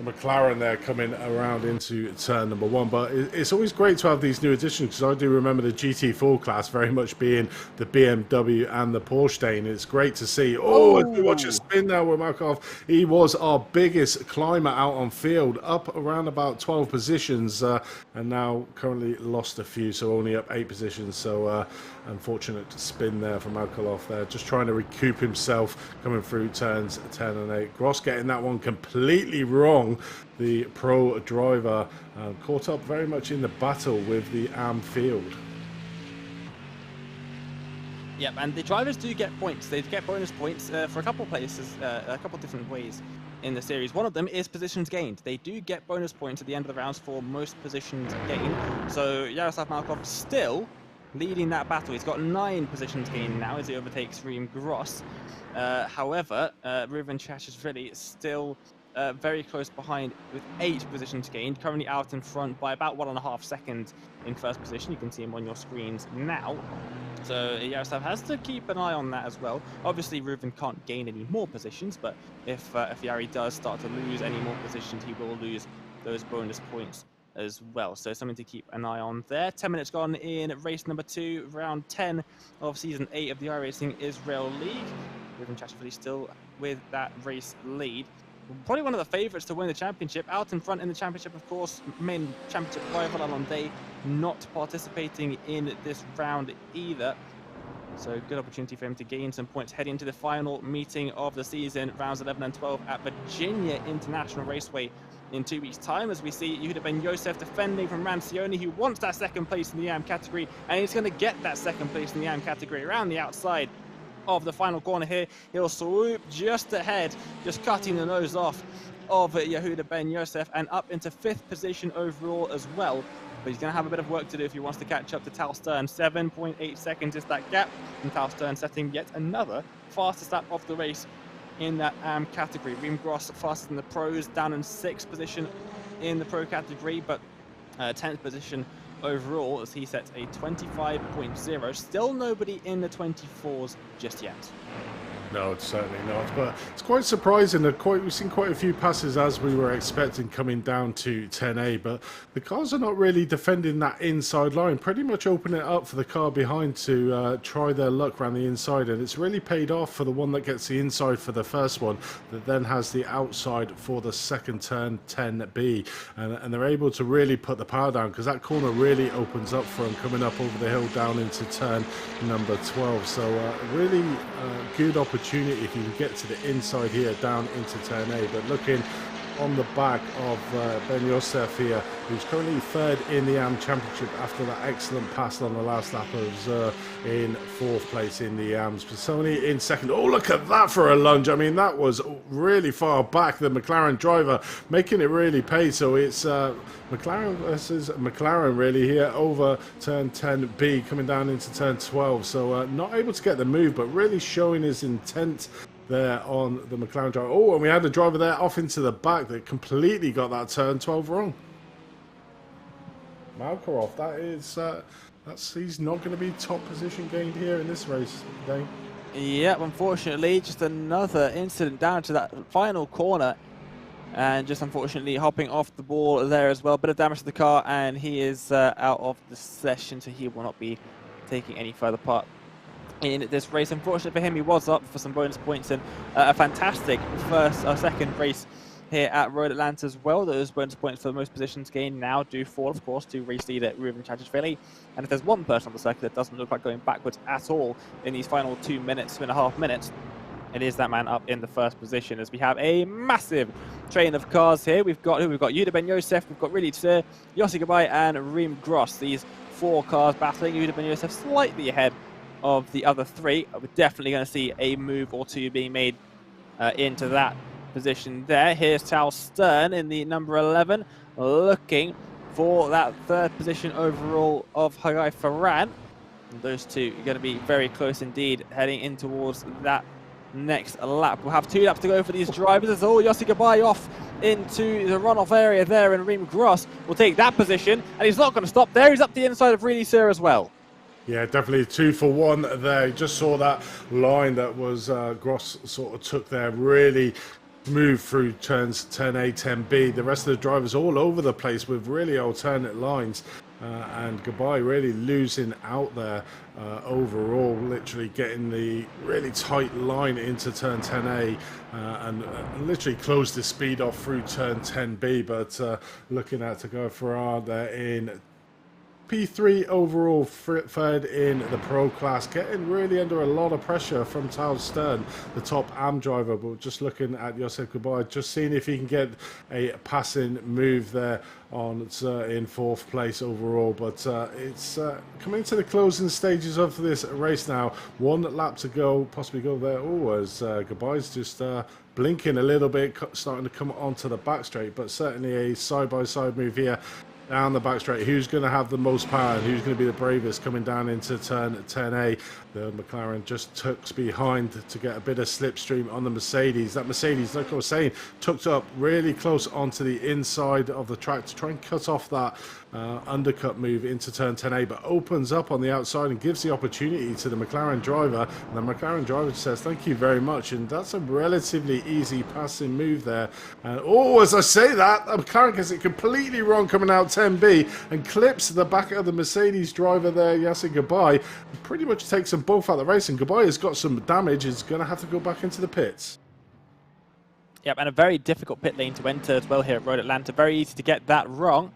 McLaren there coming around into turn number 1. But it's always great to have these new additions, because I do remember the GT4 class very much being the BMW and the Porsche day, and it's great to see. Oh, as we watch a spin now with Markov, he was our biggest climber out on field, up around about 12 positions, and now currently lost a few, so only up 8 positions. So unfortunate spin there from Alkalov there, just trying to recoup himself coming through turns 10 and 8. Gross getting that one completely wrong. The pro driver caught up very much in the battle with the AM field. Yep, and the drivers do get points. They get bonus points for a couple of places, a couple of different ways in the series. One of them is positions gained. They do get bonus points at the end of the rounds for most positions gained. So Yaroslav Markov still leading that battle. He's got 9 positions gained now as he overtakes Reem Gross. However, Ruben Chachashvili still very close behind with 8 positions gained, currently out in front by about 1.5 seconds in first position. You can see him on your screens now. So Yaroslav has to keep an eye on that as well. Obviously, Ruben can't gain any more positions, but if Yari does start to lose any more positions, he will lose those bonus points as well. So something to keep an eye on there. 10 minutes gone in race number 2, round 10 of season 8 of the iRacing Israel League. Ruben Chachvili still with that race lead. Probably one of the favourites to win the championship. Out in front in the championship, of course, main championship rival Alonde not participating in this round either. So good opportunity for him to gain some points heading into the final meeting of the season, rounds 11 and 12 at Virginia International Raceway in 2 weeks' time, as we see Yehuda Ben Yosef defending from Rancioni, who wants that second place in the AM category, and he's going to get that second place in the AM category around the outside of the final corner here. He'll swoop just ahead, just cutting the nose off of Yehuda Ben Yosef, and up into 5th position overall as well. But he's going to have a bit of work to do if he wants to catch up to Tal Stern. 7.8 seconds is that gap, and Tal Stern setting yet another fastest lap of the race in that AM category. Reem Gross faster than the pros, down in 6th position in the pro category, but 10th position overall as he sets a 25.0. Still nobody in the 24s just yet. No, it's certainly not. But it's quite surprising that we've seen quite a few passes as we were expecting coming down to 10A. But the cars are not really defending that inside line. Pretty much opening it up for the car behind to try their luck around the inside. And it's really paid off for the one that gets the inside for the first one, that then has the outside for the second turn, 10B. And they're able to really put the power down, because that corner really opens up for them coming up over the hill down into turn number 12. So really good opportunity if you can get to the inside here down into turn A. But looking on the back of Ben Yosef here, who's currently 3rd in the AM Championship after that excellent pass on the last lap of in 4th place in the AMs. Pisoni in 2nd. Oh, look at that for a lunge. I mean, that was really far back, the McLaren driver, making it really pay. So it's McLaren versus McLaren really here over turn 10B, coming down into turn 12. So not able to get the move, but really showing his intent there on the McLaren driver. Oh, and we had the driver there off into the back that completely got that turn 12 wrong. Malkarov, that is, he's not going to be top position gained here in this race today. Yeah, unfortunately, just another incident down to that final corner, and just unfortunately hopping off the ball there as well. Bit of damage to the car, and he is out of the session, so he will not be taking any further part in this race. Unfortunately for him, he was up for some bonus points and a fantastic second race here at Road Atlanta as well. Those bonus points for the most positions gained now do fall, of course, to race leader Ruben Chachvili. And if there's one person on the circuit that doesn't look like going backwards at all in these final 2.5 minutes, it is that man up in the 1st position, as we have a massive train of cars here. We've got Yehuda Ben Yosef, we've got Really Tsir, Yossi Gabay, and Reem Gross. These 4 cars battling. Yehuda Ben Yosef slightly ahead of the other 3. We're definitely going to see a move or 2 being made into that position there. Here's Tal Stern in the number 11, looking for that 3rd position overall of Hagai Ferran. And those two are going to be very close indeed, heading in towards that next lap. We'll have 2 laps to go for these drivers. As all Yossi Gabay off into the runoff area there, and Reem Gross will take that position, and he's not going to stop there. He's up the inside of Really Sir as well. Yeah, definitely 2 for 1 there. You just saw that line that was Gross sort of took there, really moved through turns 10A, 10B. The rest of the drivers all over the place with really alternate lines. And Gabay really losing out there overall, literally getting the really tight line into turn 10A and literally closed the speed off through turn 10B. But looking at Tagoe Farrar there in P3 overall, 3rd in the pro class, getting really under a lot of pressure from Tal Stern, the top AM driver. But just looking at Yosef Gabay, just seeing if he can get a passing move there on in 4th place overall. But it's coming to the closing stages of this race now. 1 lap to go, possibly go there. Oh, as Gabay's just blinking a little bit, starting to come onto the back straight, but certainly a side-by-side move here down the back straight. Who's going to have the most power and who's going to be the bravest coming down into turn 10A? The McLaren just tucks behind to get a bit of slipstream on the Mercedes. That Mercedes, like I was saying, tucked up really close onto the inside of the track to try and cut off that undercut move into turn 10A, but opens up on the outside and gives the opportunity to the McLaren driver. And the McLaren driver says, thank you very much. And that's a relatively easy passing move there. And oh, as I say that, the McLaren gets it completely wrong coming out 10B and clips the back of the Mercedes driver there, Yasin Gabay. Pretty much takes them both out of the race, and Gabay has got some damage. Is going to have to go back into the pits. Yep, and a very difficult pit lane to enter as well here at Road Atlanta. Very easy to get that wrong.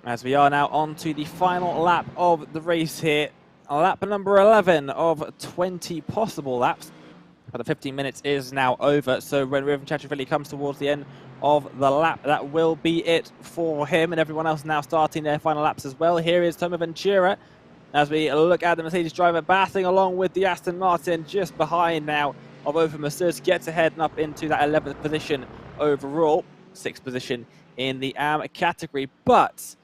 As we are now on to the final lap of the race here. Lap number 11 of 20 possible laps. But the 15 minutes is now over, so when Raceway really comes towards the end of the lap, that will be it for him, and everyone else now starting their final laps as well. Here is Toma Ventura as we look at the Mercedes driver battling along with the Aston Martin just behind now of Over Mercedes, gets ahead and up into that 11th position overall, 6th position in the AM category. But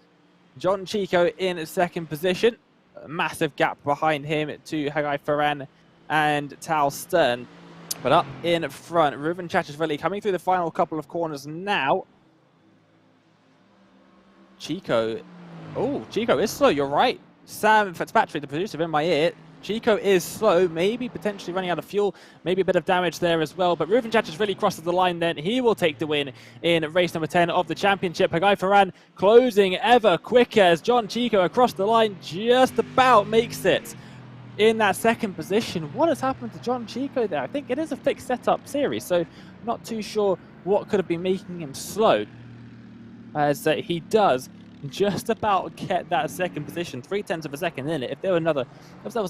John Chico in 2nd position, a massive gap behind him to Hagai Ferran and Tal Stern. But up in front, Ruben Chachashvili coming through the final couple of corners now. Chico, oh, Chico is slow, you're right. Sam Fitzpatrick, the producer, in my ear. Chico is slow, maybe potentially running out of fuel, maybe a bit of damage there as well. But Ruben Chachashvili crosses the line then. He will take the win in race number 10 of the championship. Hagai Ferran closing ever quicker as John Chico across the line just about makes it in that 2nd position. What has happened to John Chico there? I think it is a fixed setup series, so not too sure what could have been making him slow, as he does just about get that 2nd position, 0.3 of a second in it. If there was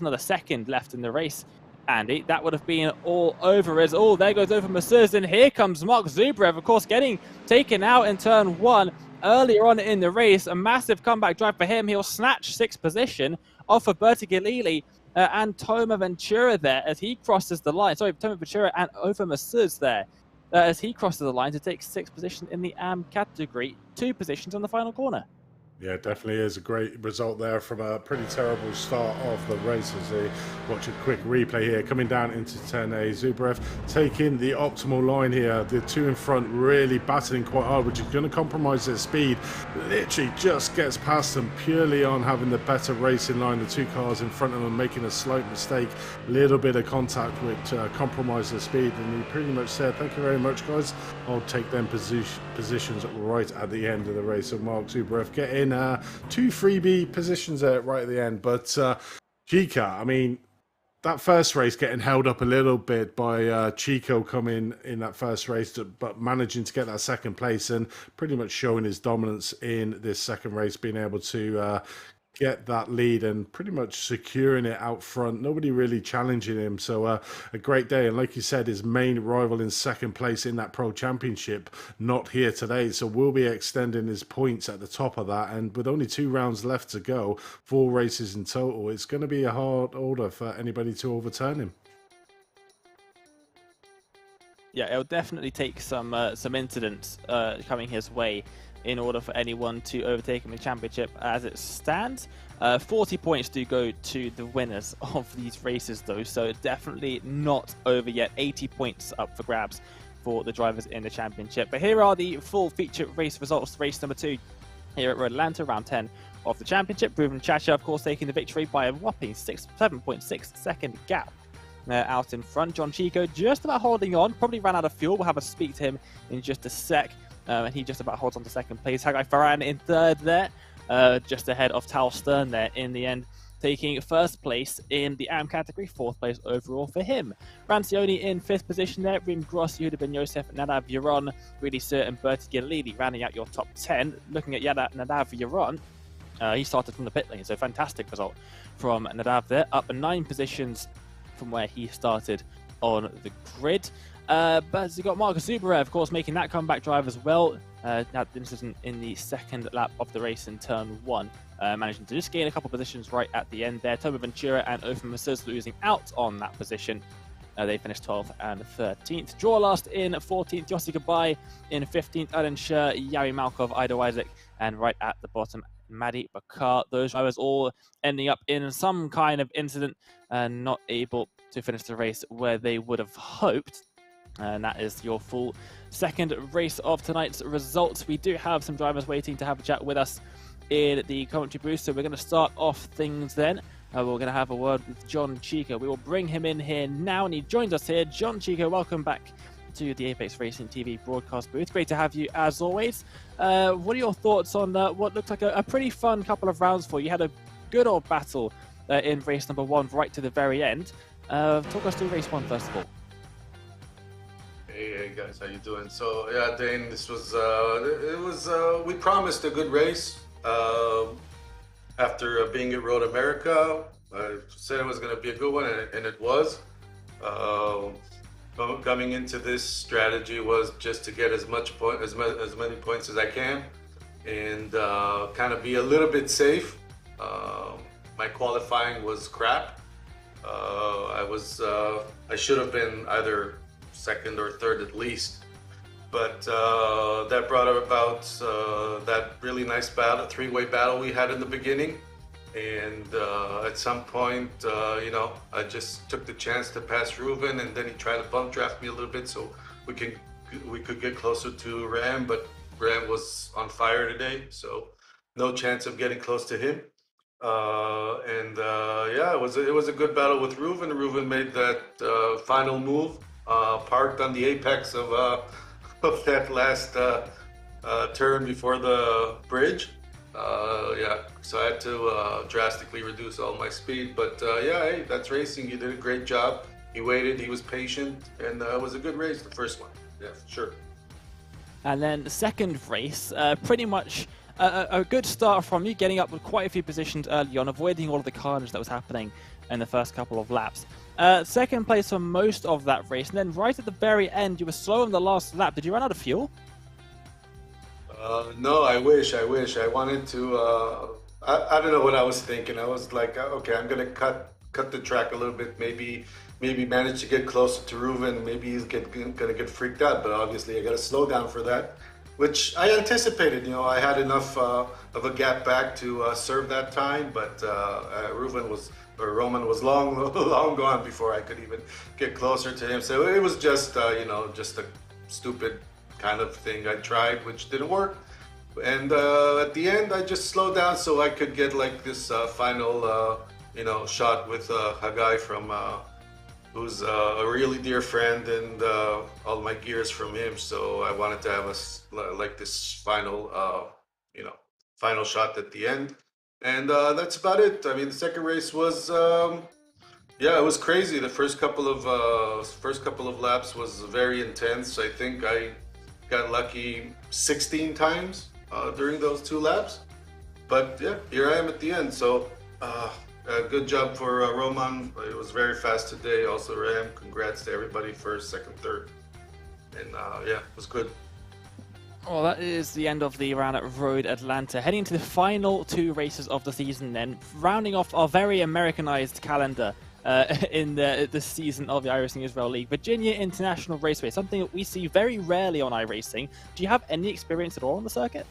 another second left in the race, Andy, that would have been all over. As there goes Over Mercedes, and here comes Mark Zubrev, of course, getting taken out in turn 1 earlier on in the race. A massive comeback drive for him. He'll snatch 6th position off of Bertie Galili and Toma Ventura there as he crosses the line. Sorry, Toma Ventura and Over Mercedes there as he crosses the line to take 6th position in the AM category, 2 positions on the final corner. Yeah, definitely is a great result there from a pretty terrible start of the race. As they watch a quick replay here, coming down into 10A, Zubrev taking the optimal line here. The 2 in front really battling quite hard, which is going to compromise their speed. Literally just gets past them purely on having the better racing line. The 2 cars in front of them making a slight mistake, little bit of contact which compromised their speed, and he pretty much said, thank you very much guys, I'll take them positions right at the end of the race. So Mark Zubrev getting 2 freebie positions there right at the end. But Chica, I mean, that first race getting held up a little bit by Chico coming in that first race, but managing to get that 2nd place and pretty much showing his dominance in this 2nd race, being able to get that lead and pretty much securing it out front. Nobody really challenging him. So a great day. And like you said, his main rival in 2nd place in that Pro Championship, not here today. So we'll be extending his points at the top of that. And with only 2 rounds left to go, 4 races in total, it's going to be a hard order for anybody to overturn him. Yeah, it'll definitely take some incidents coming his way in order for anyone to overtake him in the championship as it stands. 40 points do go to the winners of these races though, so definitely not over yet. 80 points up for grabs for the drivers in the championship. But here are the full feature race results. Race number 2 here at Road Atlanta, round 10 of the championship. Ruben Chacha, of course, taking the victory by a whopping 7.6 second gap. Out in front, John Chico just about holding on, probably ran out of fuel. We'll have a speak to him in just a sec. And he just about holds on to 2nd place. Hagai Ferran in 3rd there, just ahead of Tal Stern there in the end, taking 1st place in the AM category, 4th place overall for him. Rancioni in 5th position there, Rim Gross, Yehuda Ben Yosef, Nadav Yaron, Really Sir and Bertie Galili rounding out your top 10. Looking at Nadav Yaron, he started from the pit lane, so fantastic result from Nadav there, up 9 positions from where he started on the grid. But you got Marcus Zubrev, of course, making that comeback drive as well. Now this isn't in the 2nd lap of the race in turn 1, managing to just gain a couple positions right at the end there. Toma Ventura and Over Mercedes losing out on that position. They finished 12th and 13th. Draw last in 14th. Yossi Goodbye in 15th. Alan Scher, Yari Malkov, Ido Isaac, and right at the bottom, Maddie Bakar. Those drivers all ending up in some kind of incident and not able to finish the race where they would have hoped. And that is your full second race of tonight's results. We do have some drivers waiting to have a chat with us in the commentary booth, so we're going to start off things then. We're going to have a word with John Chico. We will bring him in here now, and he joins us here. John Chico, welcome back to the Apex Racing TV broadcast booth. Great to have you as always. What are your thoughts on what looked like a pretty fun couple of rounds for you? You had a good old battle in race number 1 right to the very end. Talk us through race 1 first of all. Hey guys, how you doing? So yeah, Dane, this was we promised a good race. After being at Road America, I said it was going to be a good one, and it was. Coming into this strategy was just to get as many points as I can, and kind of be a little bit safe. My qualifying was crap. I should have been either second or third at least. But that brought about that really nice battle, three-way battle we had in the beginning. And at some point, I just took the chance to pass Reuven, and then he tried to bump draft me a little bit so we could get closer to Ram, but Ram was on fire today, so no chance of getting close to him. Yeah, it was a good battle with Reuven. Reuven made that final move, parked on the apex of that last turn before the bridge. Yeah, so I had to drastically reduce all my speed. But yeah, hey, that's racing. You did a great job. He waited, he was patient, and it was a good race, the first one. Yeah, for sure. And then the second race, pretty much a good start from you, getting up with quite a few positions early on, avoiding all of the carnage that was happening in the first couple of laps. Second place for most of that race, and then right at the very end, you were slow on the last lap. Did you run out of fuel? No, I wish. I wanted to. I don't know what I was thinking. I was like, okay, I'm gonna cut the track a little bit. Maybe manage to get closer to Reuven. Maybe he's gonna get freaked out. But obviously, I got to slow down for that, which I anticipated. You know, I had enough of a gap back to serve that time. But Roman was long gone before I could even get closer to him. So it was just just a stupid kind of thing I tried, which didn't work. And at the end, I just slowed down so I could get like this final shot with a guy from who's a really dear friend, and all my gears from him. So I wanted to have this final final shot at the end. And that's about it. I mean, the second race was it was crazy. The first couple of laps was very intense. I think I got lucky 16 times during those 2 laps. But yeah, here I am at the end. So good job for Roman. It was very fast today. Also Ram, congrats to everybody, first, second, third. And yeah, it was good. Well, that is the end of the round at Road Atlanta. Heading into the final 2 races of the season then, rounding off our very Americanized calendar in the season of the iRacing Israel League. Virginia International Raceway, something that we see very rarely on iRacing. Do you have any experience at all on the circuit?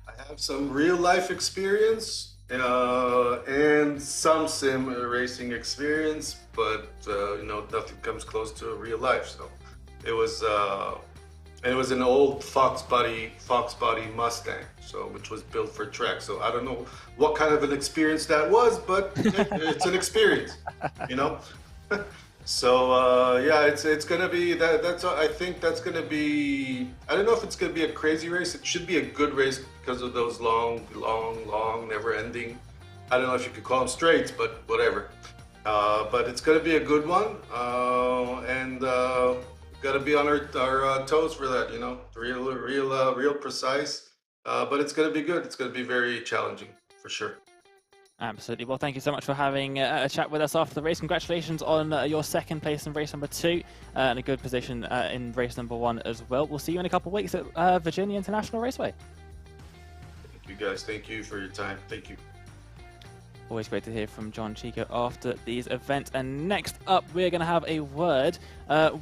I have some real life experience and some sim racing experience, but nothing comes close to real life. So it was an old Fox body Mustang, which was built for track. So I don't know what kind of an experience that was, but it's an experience, So yeah, it's gonna be that. I think that's gonna be. I don't know if it's gonna be a crazy race. It should be a good race because of those long, never-ending. I don't know if you could call them straights, but whatever. But it's gonna be a good one, and. Got to be on our toes for that, real precise. But it's going to be good. It's going to be very challenging, for sure. Absolutely. Well, thank you so much for having a chat with us after the race. Congratulations on your second place in race number 2 and a good position in race number 1 as well. We'll see you in a couple of weeks at Virginia International Raceway. Thank you, guys. Thank you for your time. Thank you. Always great to hear from John Chico after these events. And next up, we're going to have a word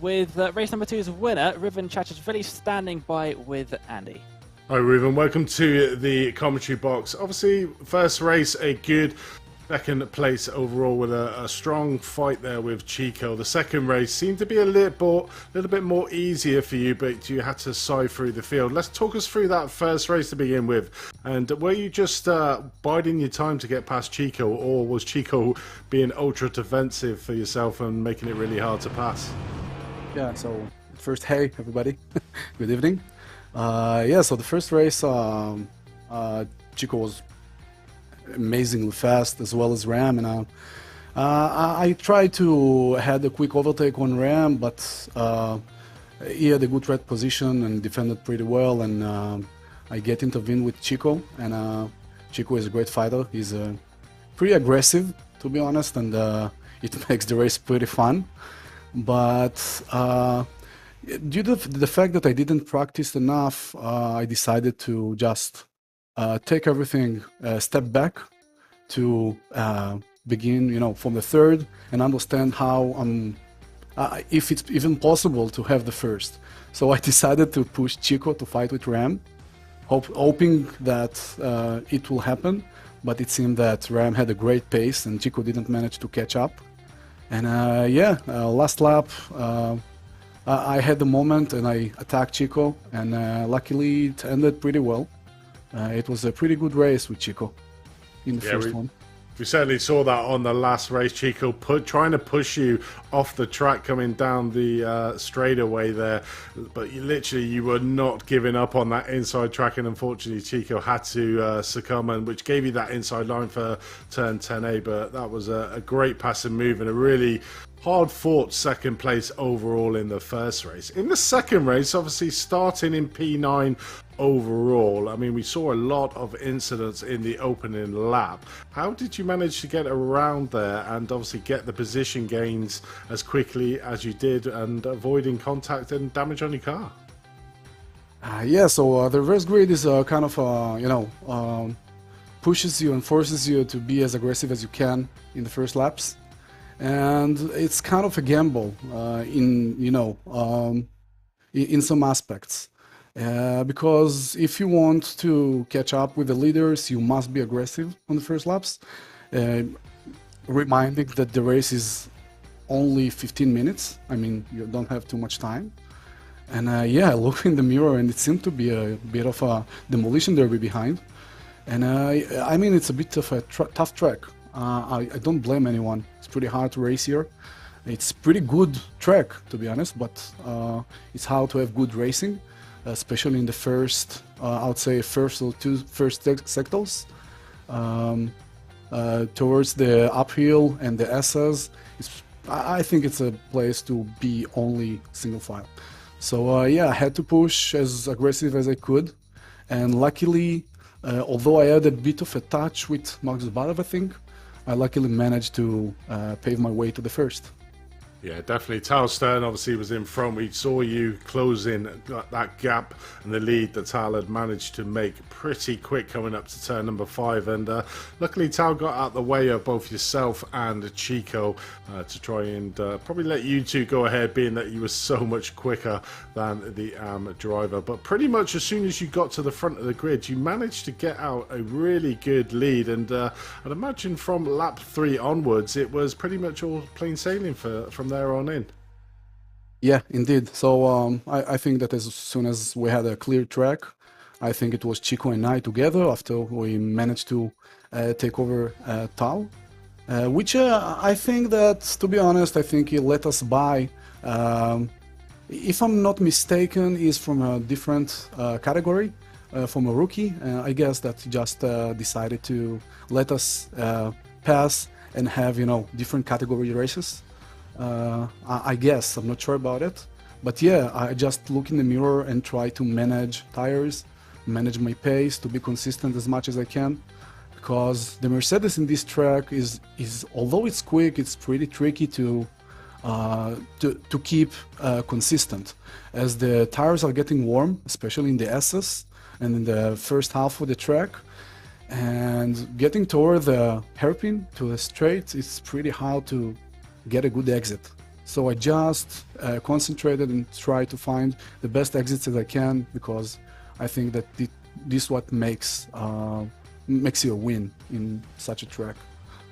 with race number 2's winner, Riven Chachashvili, standing by with Andy. Hi, Ruben. Welcome to the commentary box. Obviously, first race, a good second place overall with a strong fight there with Chico. The second race seemed to be a little bit more easier for you, but you had to sigh through the field. Let's talk us through that first race to begin with. And were you just biding your time to get past Chico, or was Chico being ultra defensive for yourself and making it really hard to pass? Yeah, so first, hey everybody, good evening. Yeah, so the first race, Chico was amazingly fast, as well as Ram, and I tried to had a quick overtake on Ram, but he had a good red position and defended pretty well, and I get intervened with Chico, and Chico is a great fighter. He's pretty aggressive, to be honest, and it makes the race pretty fun. But due to the fact that I didn't practice enough, I decided to just take everything a step back to begin, from the third and understand how if it's even possible to have the first. So I decided to push Chico to fight with Ram, hoping that it will happen. But it seemed that Ram had a great pace and Chico didn't manage to catch up. And last lap, I had the moment and I attacked Chico, and luckily it ended pretty well. It was a pretty good race with Chico in the first one. We certainly saw that on the last race, Chico trying to push you off the track coming down the straightaway there, but you were not giving up on that inside track, and unfortunately Chico had to succumb, and which gave you that inside line for turn 10A. But that was a great passing move and a really hard-fought second place overall in the first race. In the second race, obviously starting in P9 overall, I mean, we saw a lot of incidents in the opening lap. How did you manage to get around there and obviously get the position gains as quickly as you did and avoiding contact and damage on your car? Yeah, so the reverse grid is kind of, pushes you and forces you to be as aggressive as you can in the first laps. And it's kind of a gamble in some aspects, because if you want to catch up with the leaders, you must be aggressive on the first laps, reminding that the race is only 15 minutes. I mean, you don't have too much time. And I look in the mirror and it seemed to be a bit of a demolition derby behind. And I mean, it's a bit of a tough track. I don't blame anyone. It's pretty hard to race here. It's pretty good track, to be honest, but it's how to have good racing, especially in the first, I would say, first sectors. Towards the uphill and the S's, I think it's a place to be only single file. So I had to push as aggressive as I could, and luckily, although I had a bit of a touch with Max Zubarev, I think, I luckily managed to pave my way to the first. Yeah, definitely. Tal Stern obviously was in front. We saw you closing that gap and the lead that Tal had managed to make pretty quick coming up to turn number 5. And luckily Tal got out the way of both yourself and Chico to try and probably let you two go ahead, being that you were so much quicker than the driver. But pretty much as soon as you got to the front of the grid, you managed to get out a really good lead. And I'd imagine from lap 3 onwards, it was pretty much all plain sailing from there on in. Yeah, indeed. So I think that as soon as we had a clear track, I think it was Chico and I together after we managed to take over Tal, which I think that, to be honest, I think he let us by. If I'm not mistaken, he's from a different category, from a rookie. I guess that he just decided to let us pass and have, different category races. I guess, I'm not sure about it, but yeah, I just look in the mirror and try to manage tires, manage my pace, to be consistent as much as I can, because the Mercedes in this track is although it's quick, it's pretty tricky to keep consistent, as the tires are getting warm, especially in the S's and in the first half of the track. and getting toward the hairpin to the straight, it's pretty hard to get a good exit. So I just concentrated and tried to find the best exits that I can, because I think that this what makes you a win in such a track.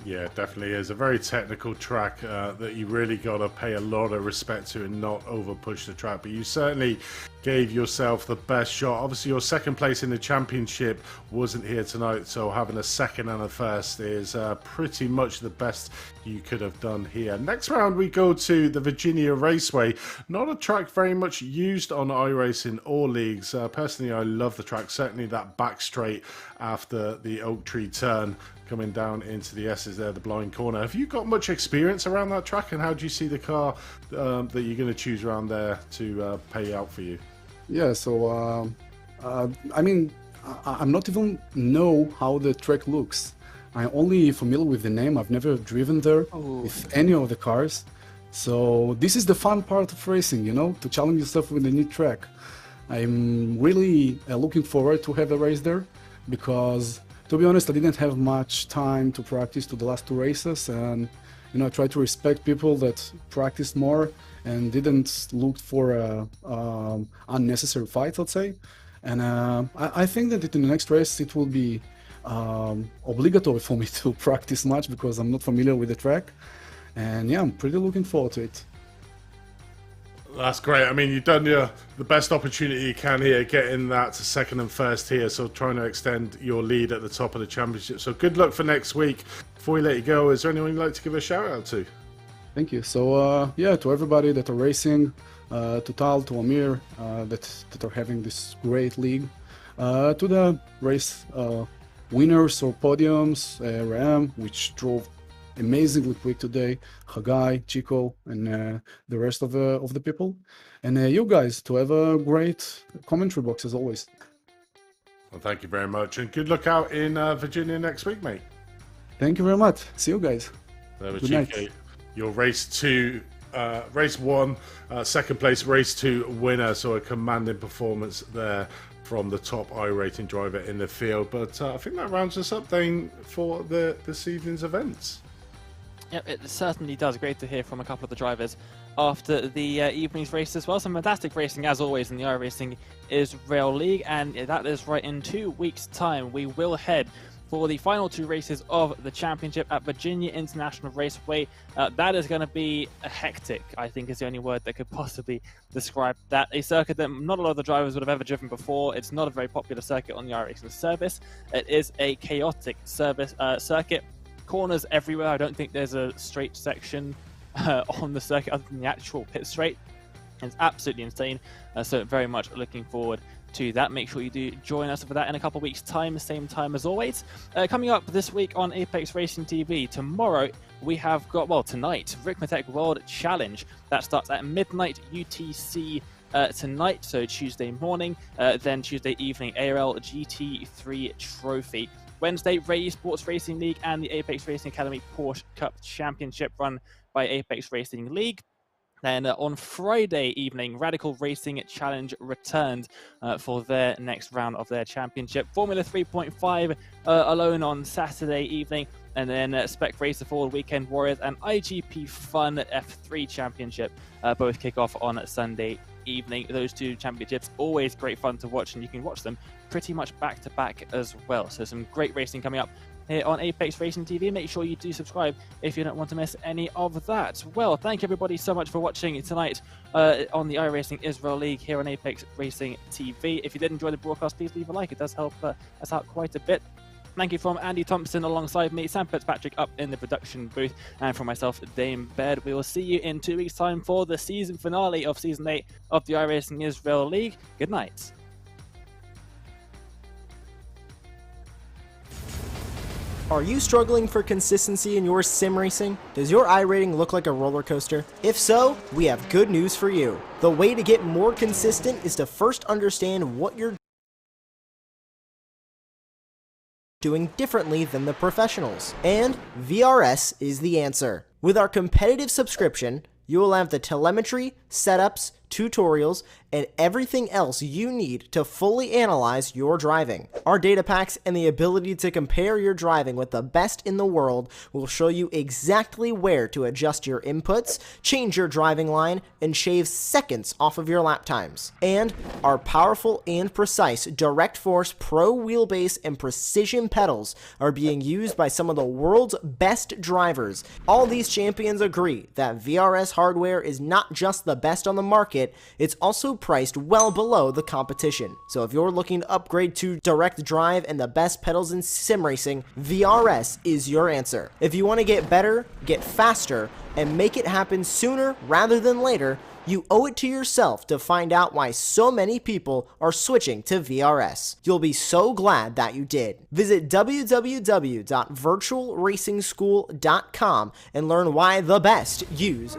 Yeah, it definitely is a very technical track that you really got to pay a lot of respect to and not over push the track. But you certainly gave yourself the best shot. Obviously, your second place in the championship wasn't here tonight, so having a second and a first is pretty much the best you could have done here. Next round, we go to the Virginia Raceway. Not a track very much used on iRacing or leagues. Personally, I love the track. Certainly that back straight after the oak tree turn, coming down into the S's there, the blind corner. Have you got much experience around that track, and how do you see the car that you're going to choose around there to pay out for you? Yeah, so I mean, I'm not even know how the track looks. I'm only familiar with the name. I've never driven there with any of the cars. So this is the fun part of racing, you know, to challenge yourself with a new track. I'm really looking forward to have a race there, because to be honest, I didn't have much time to practice to the last two races, and you know, I try to respect people that practiced more and didn't look for unnecessary fights, let's say. And I think that in the next race it will be obligatory for me to practice much, because I'm not familiar with the track. And yeah, I'm pretty looking forward to it. That's great. I mean, you've done the best opportunity you can here, getting that to second and first here, so trying to extend your lead at the top of the championship. So good luck for next week. Before we let you go, is there anyone you'd like to give a shout out to? Thank you. So yeah, to everybody that are racing, to Tal, to Amir, that are having this great league, to the race winners or podiums, Ram, which drove amazingly quick today, Hagai, Chico, and the rest of the people, and you guys, to have a great commentary box as always. Well, thank you very much, and good luck out in Virginia next week, mate. Thank you very much. See you guys. There was Good Chico. night. Your race one, second place, race two winner. So a commanding performance there from the top iRacing driver in the field. But I think that rounds us up, Dane, for this evening's events. Yep, it certainly does. Great to hear from a couple of the drivers after the evening's race as well. Some fantastic racing, as always, in the iRacing Israel League. And that is right, in 2 weeks' time, we will head for the final two races of the championship at Virginia International Raceway. That is going to be hectic, I think is the only word that could possibly describe that. A circuit that not a lot of the drivers would have ever driven before. It's not a very popular circuit on the iRacing service. It is a chaotic circuit. Corners everywhere. I don't think there's a straight section on the circuit other than the actual pit straight. It's absolutely insane. So very much looking forward to that. Make sure you do join us for that in a couple of weeks' time, same time as always. Coming up this week on Apex Racing TV, tomorrow we have got, well, tonight, Raceway World Challenge. That starts at midnight UTC tonight, so Tuesday morning, then Tuesday evening, ARL GT3 Trophy. Wednesday, Esports Racing League and the Apex Racing Academy Porsche Cup Championship run by Apex Racing League. Then on Friday evening, Radical Racing Challenge returned for their next round of their championship. Formula 3.5 alone on Saturday evening, and then Spec Racer Forward Weekend Warriors and IGP Fun F3 Championship both kick off on Sunday evening. Those two championships, always great fun to watch, and you can watch them pretty much back to back as well. So some great racing coming up here on Apex Racing TV. Make sure you do subscribe if you don't want to miss any of that. Well, thank you everybody so much for watching tonight on the iRacing Israel League here on Apex Racing TV. If you did enjoy the broadcast, please leave a like. It does help us out quite a bit. Thank you from Andy Thompson alongside me, Sam Fitzpatrick up in the production booth, and from myself, Dame Baird. We will see you in 2 weeks' time for the season finale of Season 8 of the iRacing Israel League. Good night. Are you struggling for consistency in your sim racing? Does your iRating look like a roller coaster? If so, we have good news for you. The way to get more consistent is to first understand what you're doing differently than the professionals. And VRS is the answer. With our competitive subscription, you will have the telemetry, setups, tutorials, and everything else you need to fully analyze your driving. Our data packs and the ability to compare your driving with the best in the world will show you exactly where to adjust your inputs, change your driving line, and shave seconds off of your lap times. And our powerful and precise Direct Force Pro wheelbase and precision pedals are being used by some of the world's best drivers. All these champions agree that VRS hardware is not just the best on the market, it's also priced well below the competition. So if you're looking to upgrade to direct drive and the best pedals in sim racing, VRS is your answer. If you want to get better, get faster, and make it happen sooner rather than later, you owe it to yourself to find out why so many people are switching to VRS. You'll be so glad that you did. Visit www.virtualracingschool.com and learn why the best use